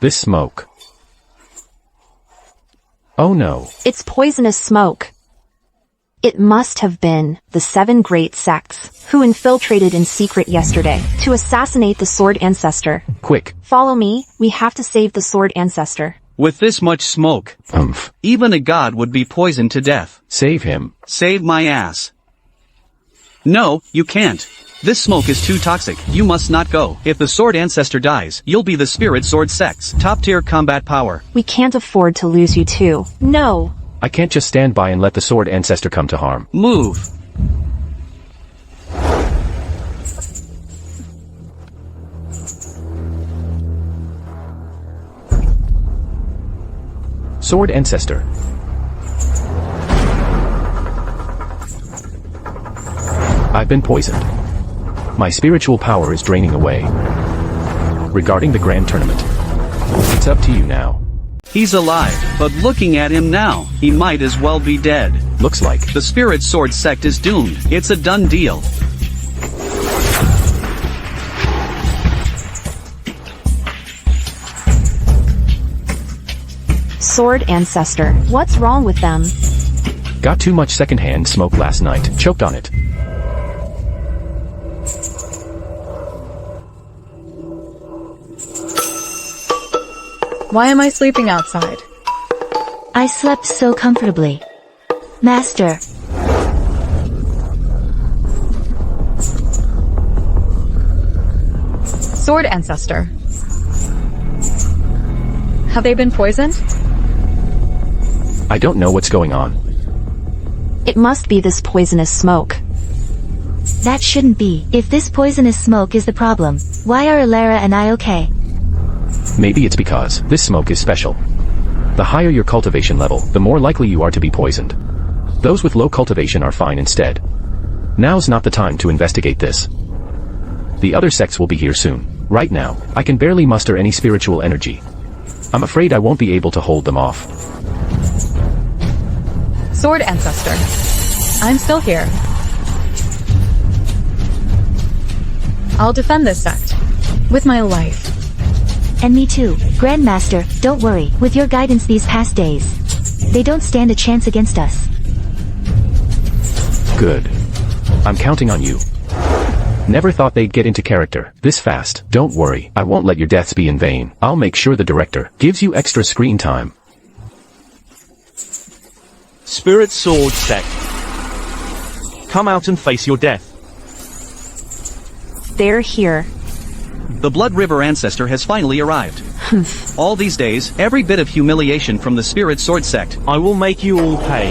This smoke. Oh no. It's poisonous smoke. It must have been the 7 great sects who infiltrated in secret yesterday to assassinate the Sword Ancestor. Quick. Follow me, we have to save the Sword Ancestor. With this much smoke, even a god would be poisoned to death. Save him. Save my ass. No, you can't. This smoke is too toxic, you must not go. If the Sword Ancestor dies, you'll be the Spirit Sword Sect's top-tier combat power. We can't afford to lose you too. No! I can't just stand by and let the Sword Ancestor come to harm. Move! Sword Ancestor. I've been poisoned. My spiritual power is draining away. Regarding the grand tournament, it's up to you now. He's alive, but looking at him now, he might as well be dead. Looks like the Spirit Sword Sect is doomed. It's a done deal. Sword Ancestor, what's wrong with them? got too much secondhand smoke last night, choked on it. Why am I sleeping outside? I slept so comfortably. Master. Sword ancestor. Have they been poisoned? I don't know what's going on. It must be this poisonous smoke. That shouldn't be. If this poisonous smoke is the problem, why are Alara and I okay? Maybe it's because this smoke is special. The higher your cultivation level, the more likely you are to be poisoned. Those with low cultivation are fine instead. Now's not the time to investigate this. The other sects will be here soon. Right now, I can barely muster any spiritual energy. I'm afraid I won't be able to hold them off. Sword ancestor. I'm still here. I'll defend this sect. With my life. And me too. Grandmaster, don't worry. With your guidance these past days, they don't stand a chance against us. Good. I'm counting on you. Never thought they'd get into character this fast. Don't worry, I won't let your deaths be in vain. I'll make sure the director gives you extra screen time. Spirit Sword Sect. Come out and face your death. They're here. The Blood River Ancestor has finally arrived. All these days, every bit of humiliation from the Spirit Sword Sect. I will make you all pay.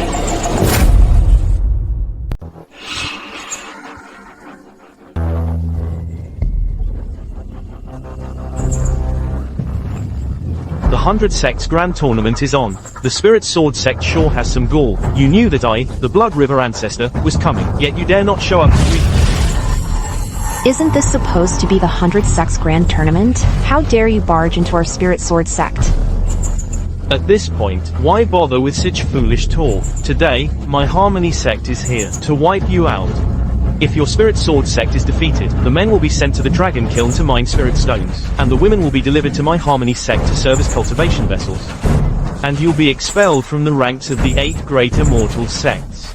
The 100 Sects Grand Tournament is on. The Spirit Sword Sect sure has some gall. You knew that I, the Blood River Ancestor, was coming, yet you dare not show up to greet me. Isn't this supposed to be the 100 Sects Grand Tournament? How dare you barge into our Spirit Sword Sect? At this point, why bother with such foolish talk? Today, my Harmony Sect is here to wipe you out. If your Spirit Sword Sect is defeated, the men will be sent to the Dragon Kiln to mine Spirit Stones, and the women will be delivered to my Harmony Sect to serve as cultivation vessels. And you'll be expelled from the ranks of the 8 great immortal sects.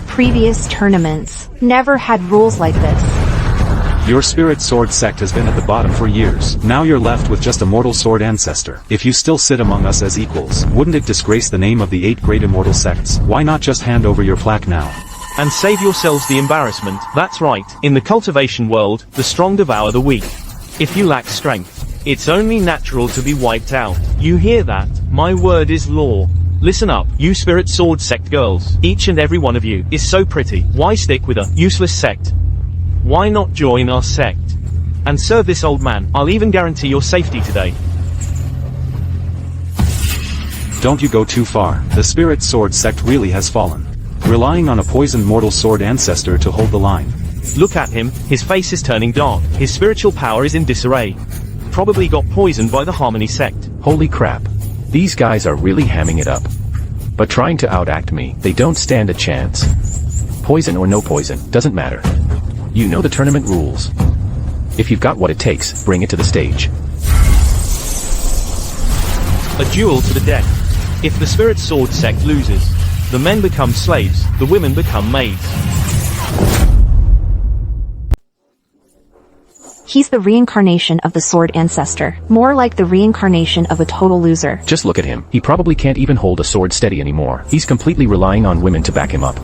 Previous tournaments never had rules like this. Your Spirit Sword Sect has been at the bottom for years. Now you're left with just a mortal sword ancestor. If you still sit among us as equals, wouldn't it disgrace the name of the 8 great immortal sects? Why not just hand over your plaque now? And save yourselves the embarrassment. That's right, in the cultivation world, the strong devour the weak. If you lack strength, it's only natural to be wiped out. You hear that? My word is law. Listen up, you Spirit Sword Sect girls. Each and every one of you is so pretty. Why stick with a useless sect? Why not join our sect? And serve this old man. I'll even guarantee your safety today. Don't you go too far. The Spirit Sword Sect really has fallen. relying on a poisoned mortal sword ancestor to hold the line. Look at him, his face is turning dark, his spiritual power is in disarray. Probably got poisoned by the Harmony sect. Holy crap. These guys are really hamming it up. But trying to outact me, they don't stand a chance. Poison or no poison, doesn't matter. You know the tournament rules. If you've got what it takes, bring it to the stage. A duel to the death. If the Spirit Sword sect loses, the men become slaves, the women become maids. He's the reincarnation of the sword ancestor. More like the reincarnation of a total loser. Just look at him. He probably can't even hold a sword steady anymore. He's completely relying on women to back him up.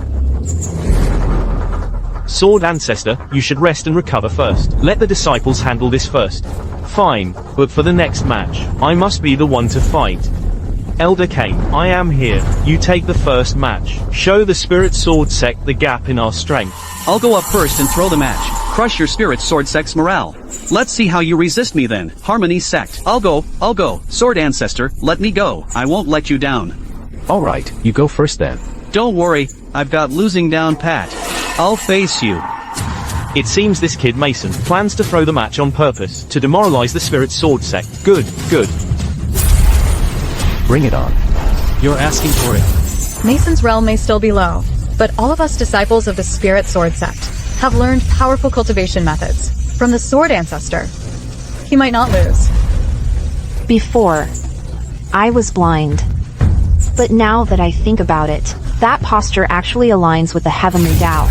Sword ancestor, you should rest and recover first. Let the disciples handle this first. Fine, but for the next match, I must be the one to fight. Elder Cain, I am here. You take the first match. Show the Spirit Sword sect the gap in our strength. I'll go up first and throw the match. Crush your Spirit Sword sect's morale. Let's see how you resist me then, Harmony sect. I'll go. Sword ancestor, let me go. I won't let you down. Alright, you go first then. Don't worry, I've got losing down pat. I'll face you. It seems this kid Mason plans to throw the match on purpose, to demoralize the Spirit Sword sect. Good. Bring it on. You're asking for it. Mason's realm may still be low, but all of us disciples of the Spirit Sword sect have learned powerful cultivation methods from the Sword ancestor. He might not lose. Before, I was blind. But now that I think about it, that posture actually aligns with the heavenly Tao.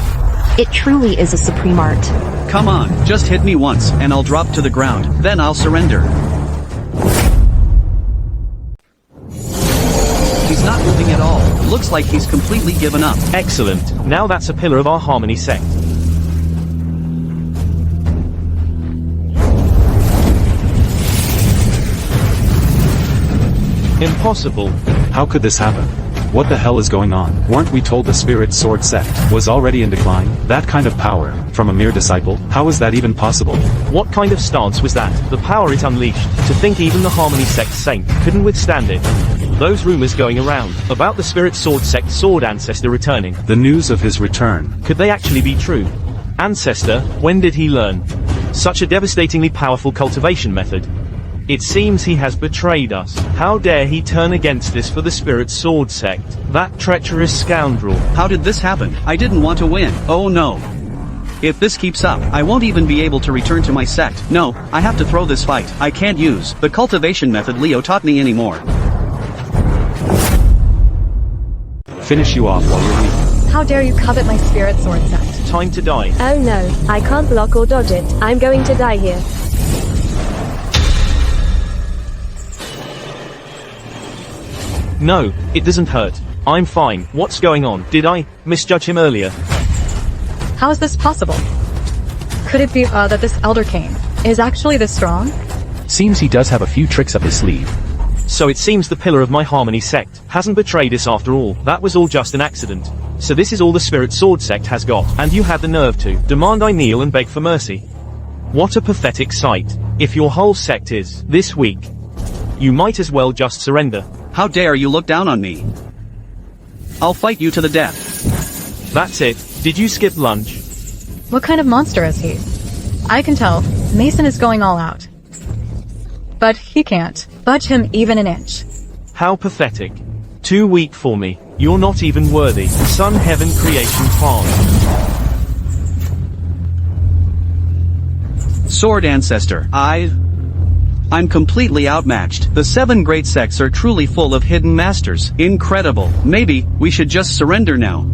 It truly is a supreme art. Come on, just hit me once, and I'll drop to the ground, then I'll surrender. He's not moving at all. Looks like he's completely given up. Excellent. Now that's a pillar of our Harmony sect. Impossible. How could this happen? What the hell is going on? Weren't we told the Spirit Sword sect was already in decline? That kind of power, from a mere disciple? How is that even possible? What kind of stance was that? The power it unleashed. To think even the Harmony sect saint couldn't withstand it. Those rumors going around about the Spirit Sword sect sword ancestor returning. The news of his return. Could they actually be true? Ancestor, when did he learn such a devastatingly powerful cultivation method? It seems he has betrayed us. How dare he turn against us for the Spirit Sword sect? That treacherous scoundrel. How did this happen? I didn't want to win. Oh no. If this keeps up, I won't even be able to return to my sect. No, I have to throw this fight. I can't use the cultivation method Leo taught me anymore. Finish you off while you're weak. How dare you covet my Spirit Sword sect? Time to die. Oh no, I can't block or dodge it. I'm going to die here. No, it doesn't hurt. I'm fine. What's going on? Did I misjudge him earlier? How is this possible? Could it be that this Elder Cain is actually this strong? Seems he does have a few tricks up his sleeve. So it seems the pillar of my Harmony sect hasn't betrayed us after all. That was all just an accident. So this is all the Spirit Sword sect has got, and you had the nerve to demand I kneel and beg for mercy. What a pathetic sight. If your whole sect is this weak, you might as well just surrender. How dare you look down on me? I'll fight you to the death. That's it. Did you skip lunch? What kind of monster is he? I can tell, Mason is going all out. But he can't budge him even an inch. How pathetic. Too weak for me. You're not even worthy. Sun, heaven, creation, father. Sword ancestor, I'm completely outmatched. The 7 great sects are truly full of hidden masters. Incredible. Maybe we should just surrender now.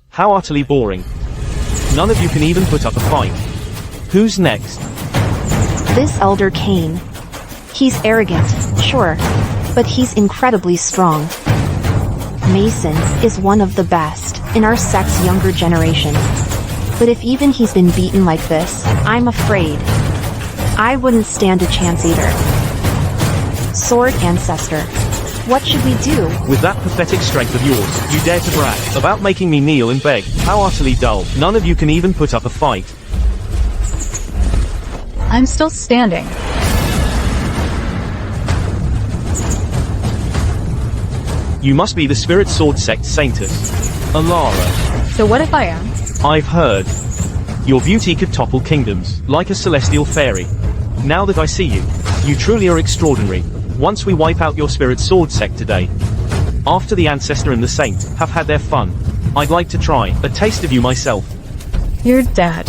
How utterly boring. None of you can even put up a fight. Who's next? This Elder Cain. He's arrogant, sure, but he's incredibly strong. Mason is one of the best in our sect's younger generation. But if even he's been beaten like this, I'm afraid I wouldn't stand a chance either. Sword ancestor, what should we do? With that pathetic strength of yours, you dare to brag about making me kneel and beg. How utterly dull. None of you can even put up a fight. I'm still standing. You must be the spirit sword sect saintess, Alara. So what if I am? I've heard. Your beauty could topple kingdoms, like a celestial fairy. Now that I see you, you truly are extraordinary. Once we wipe out your spirit sword sect today, after the ancestor and the saint have had their fun, I'd like to try a taste of you myself. You're dead.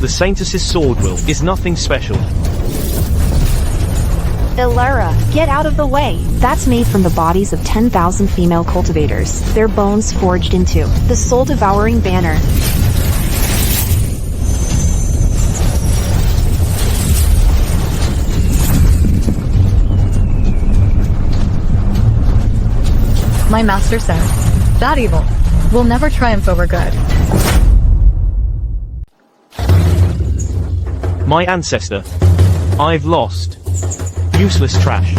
The saintess's sword will is nothing special. Ilara, get out of the way. That's made from the bodies of 10,000 female cultivators, their bones forged into the soul-devouring banner. My master said, that evil will never triumph over good. My ancestor. I've lost. Useless trash.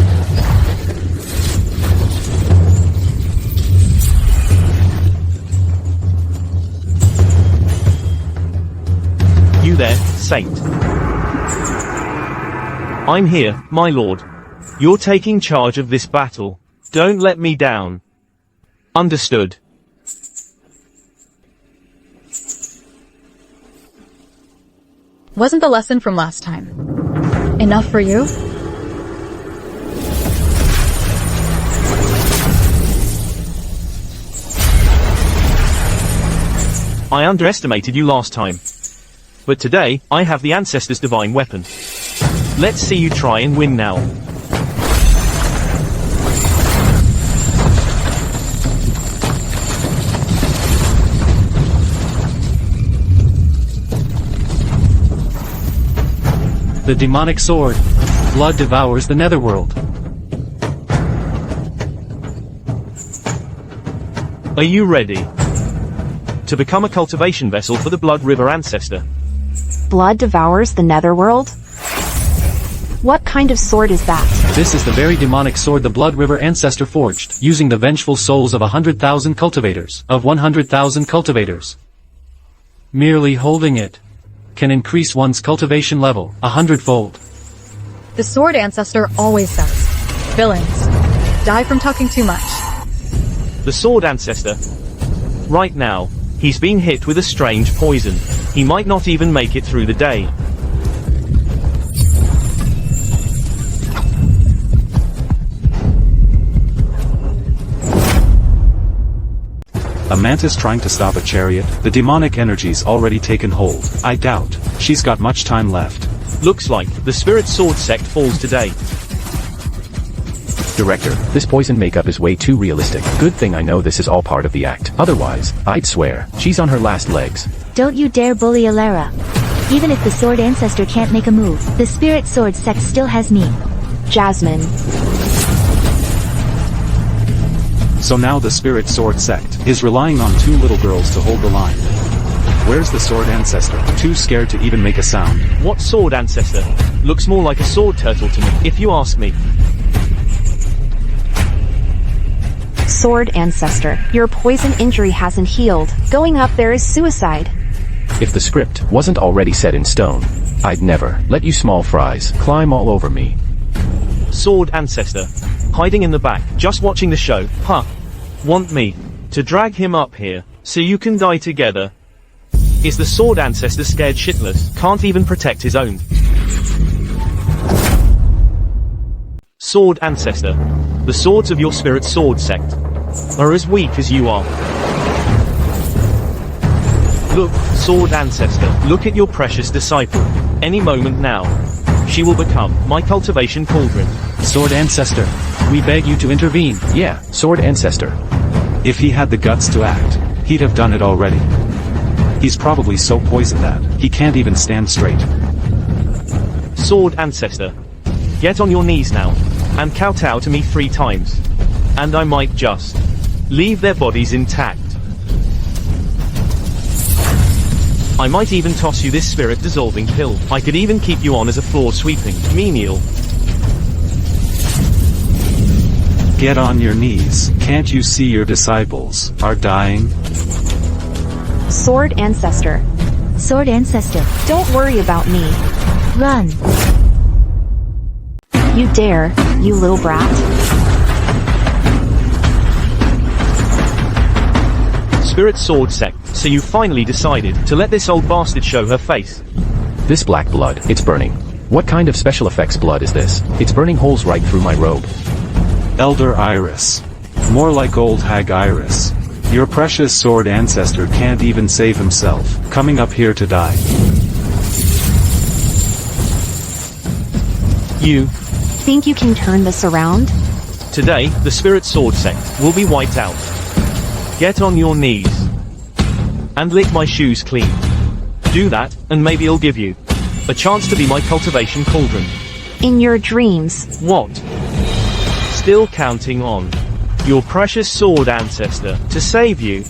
You there, saint? I'm here, my lord. You're taking charge of this battle. Don't let me down. Understood. Wasn't the lesson from last time enough for you? I underestimated you last time. But today, I have the ancestor's divine weapon. Let's see you try and win now. The demonic sword. Blood devours the netherworld. Are you ready to become a cultivation vessel for the Blood River ancestor? Blood devours the netherworld? What kind of sword is that? This is the very demonic sword the Blood River ancestor forged, using the vengeful souls of 100,000 cultivators, of 100,000 cultivators. Merely holding it can increase one's cultivation level 100-fold. The sword ancestor always says, villains die from talking too much. The sword ancestor. Right now, he's been hit with a strange poison. He might not even make it through the day. A mantis trying to stop a chariot? The demonic energy's already taken hold. I doubt she's got much time left. Looks like the spirit sword sect falls today. Director, this poison makeup is way too realistic. Good thing I know this is all part of the act. Otherwise, I'd swear, she's on her last legs. Don't you dare bully Alara. Even if the sword ancestor can't make a move, the spirit sword sect still has me. Jasmine. So now the spirit sword sect is relying on two little girls to hold the line. Where's the sword ancestor? Too scared to even make a sound. What sword ancestor? Looks more like a sword turtle to me, if you ask me. Sword ancestor, your poison injury hasn't healed. Going up there is suicide. If the script wasn't already set in stone, I'd never let you small fries climb all over me. Sword ancestor. Hiding in the back, just watching the show, huh? Want me to drag him up here, so you can die together? Is the sword ancestor scared shitless, can't even protect his own? Sword ancestor. The swords of your spirit sword sect are as weak as you are. Look, sword ancestor, look at your precious disciple. Any moment now, she will become my cultivation cauldron. Sword ancestor, we beg you to intervene. Yeah, sword ancestor. If he had the guts to act, he'd have done it already. He's probably so poisoned that he can't even stand straight. Sword ancestor, get on your knees now, and kowtow to me 3 times. And I might just leave their bodies intact. I might even toss you this spirit dissolving pill. I could even keep you on as a floor sweeping menial. Get on your knees. Can't you see your disciples are dying? Sword ancestor. Sword ancestor. Don't worry about me. Run. You dare, you little brat? Spirit Sword Sect, so you finally decided to let this old bastard show her face. This black blood, it's burning. What kind of special effects blood is this? It's burning holes right through my robe. Elder Iris. More like old hag Iris. Your precious sword ancestor can't even save himself, coming up here to die. You. Think you can turn this around? Today, the Spirit Sword Sect will be wiped out. Get on your knees. And lick my shoes clean. Do that, and maybe I'll give you a chance to be my cultivation cauldron. In your dreams. What? Still counting on your precious sword ancestor to save you?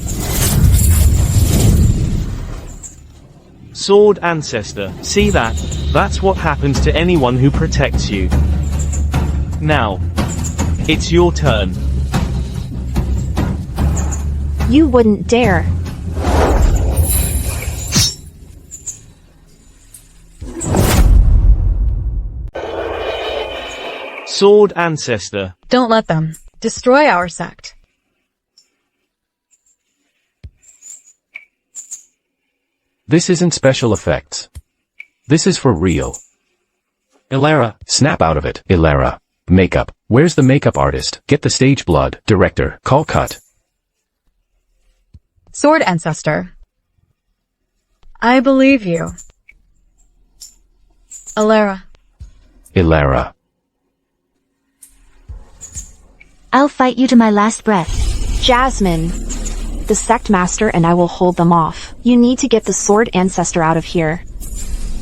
Sword ancestor, see that? That's what happens to anyone who protects you. Now, it's your turn. You wouldn't dare. Sword ancestor. Don't let them destroy our sect. This isn't special effects. This is for real. Ilara. Snap out of it, Ilara. Makeup. Where's the makeup artist? Get the stage blood. Director. Call cut. Sword ancestor. I believe you. Ilara. Ilara. I'll fight you to my last breath. Jasmine. The sect master and I will hold them off. You need to get the sword ancestor out of here.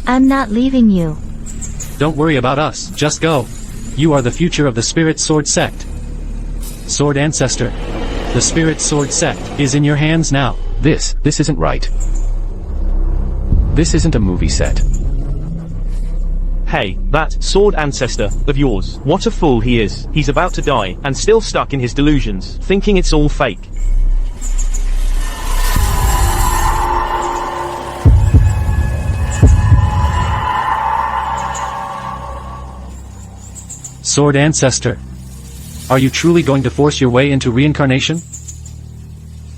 I'm not leaving you. Don't worry about us, just go. You are the future of the Spirit Sword Sect. Sword Ancestor. The Spirit Sword Sect is in your hands now. This isn't right. This isn't a movie set. Hey, that sword ancestor of yours. What a fool he is. He's about to die, and still stuck in his delusions, thinking it's all fake. Sword Ancestor. Are you truly going to force your way into reincarnation?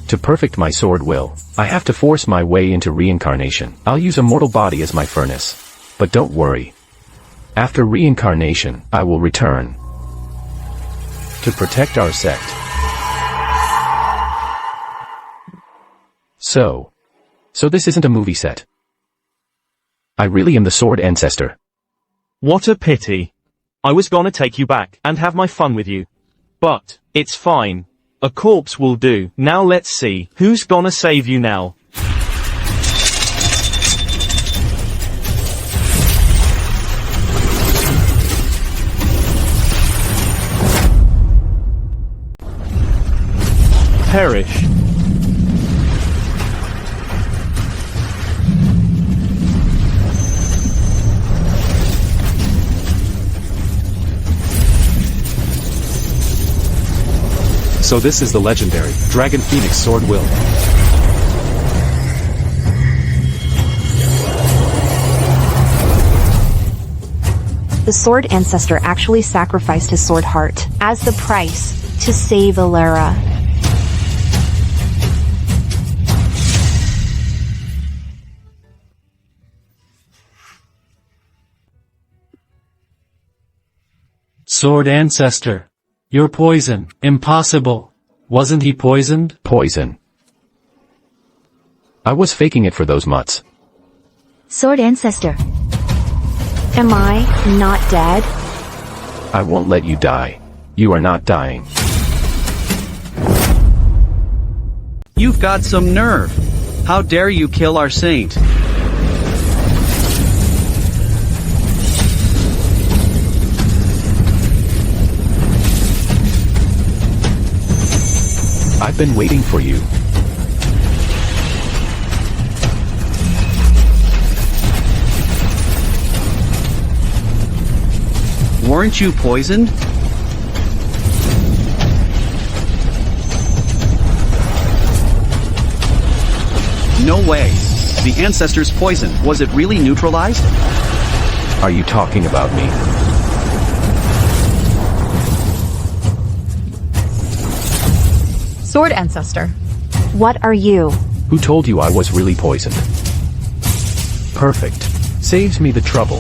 To perfect my sword will, I have to force my way into reincarnation. I'll use a mortal body as my furnace. But don't worry. After reincarnation, I will return. To protect our sect. So this isn't a movie set. I really am the sword ancestor. What a pity. I was gonna take you back and have my fun with you. But it's fine. A corpse will do. Now let's see who's gonna save you now. Perish. So this is the legendary Dragon Phoenix Sword Will. The sword ancestor actually sacrificed his sword heart as the price to save Ilara. Sword Ancestor. You're poison. Impossible. Wasn't he poisoned? Poison. I was faking it for those mutts. Sword ancestor. Am I not dead? I won't let you die. You are not dying. You've got some nerve. How dare you kill our saint? I've been waiting for you. Weren't you poisoned? No way. The ancestor's poison, was it really neutralized? Are you talking about me? Sword ancestor. What are you? Who told you I was really poisoned? Perfect. Saves me the trouble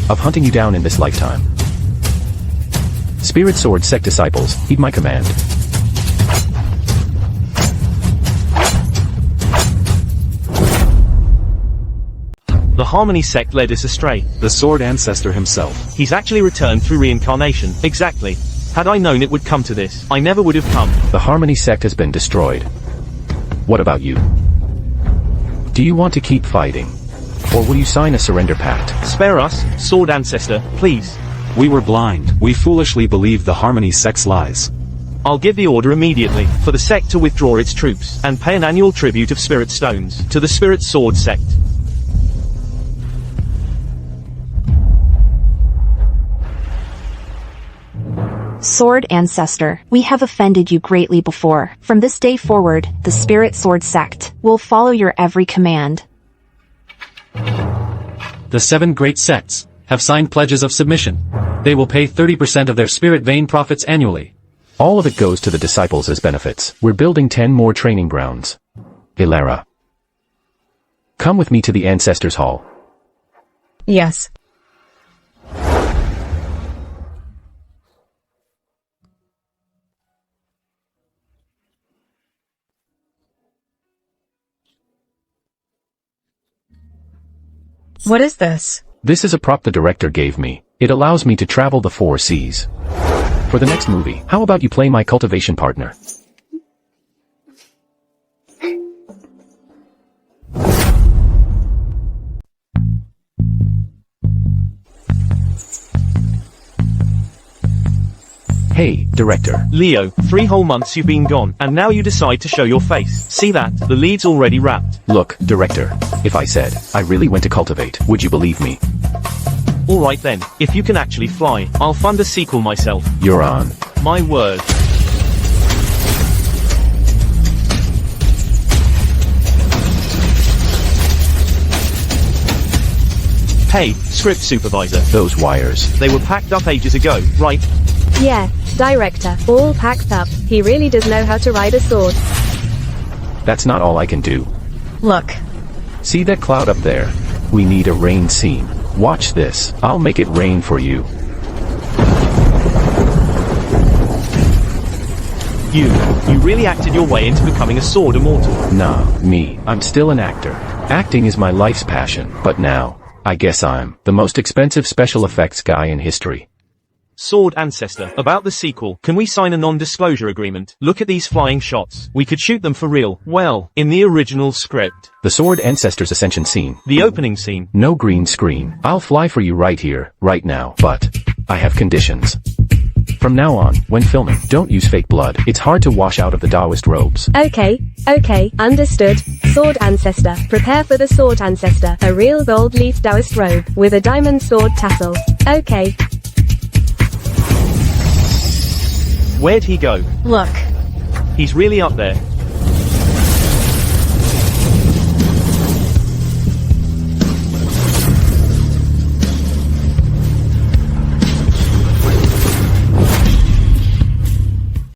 of hunting you down in this lifetime. Spirit Sword Sect disciples, heed my command. The Harmony sect led us astray. The sword ancestor himself. He's actually returned through reincarnation. Exactly. Had I known it would come to this, I never would have come. The Harmony sect has been destroyed. What about you? Do you want to keep fighting? Or will you sign a surrender pact? Spare us, Sword Ancestor, please. We were blind. We foolishly believed the Harmony sect's lies. I'll give the order immediately, for the sect to withdraw its troops, and pay an annual tribute of spirit stones, to the Spirit Sword sect. Sword Ancestor, we have offended you greatly before. From this day forward, the Spirit Sword Sect will follow your every command. The 7 great sects have signed pledges of submission. They will pay 30% of their spirit vein profits annually. All of it goes to the disciples as benefits. We're building 10 more training grounds. Ilara, come with me to the Ancestors' Hall. Yes. What is this? This is a prop the director gave me. It allows me to travel the 4 seas. For the next movie, how about you play my cultivation partner? Hey, director. Leo, 3 whole months you've been gone, and now you decide to show your face. See that? The lead's already wrapped. Look, director, if I said I really went to cultivate, would you believe me? Alright then, if you can actually fly, I'll fund a sequel myself. You're on. My word. Hey, script supervisor. Those wires. They were packed up ages ago, right? Yeah, director, all packed up. He really does know how to ride a sword. That's not all I can do. Look. See that cloud up there? We need a rain scene. Watch this. I'll make it rain for you. You really acted your way into becoming a sword immortal. Nah, me. I'm still an actor. Acting is my life's passion, but now, I guess I'm the most expensive special effects guy in history. Sword Ancestor, about the sequel, can we sign a non-disclosure agreement? Look at these flying shots. We could shoot them for real. Well, in the original script. The Sword Ancestor's ascension scene. The opening scene. No green screen. I'll fly for you right here, right now. But I have conditions. From now on, when filming, don't use fake blood. It's hard to wash out of the Taoist robes. Okay, understood. Sword Ancestor. Prepare for the Sword Ancestor. A real gold leaf Taoist robe, with a diamond sword tassel. Okay. Where'd he go? Look. He's really up there.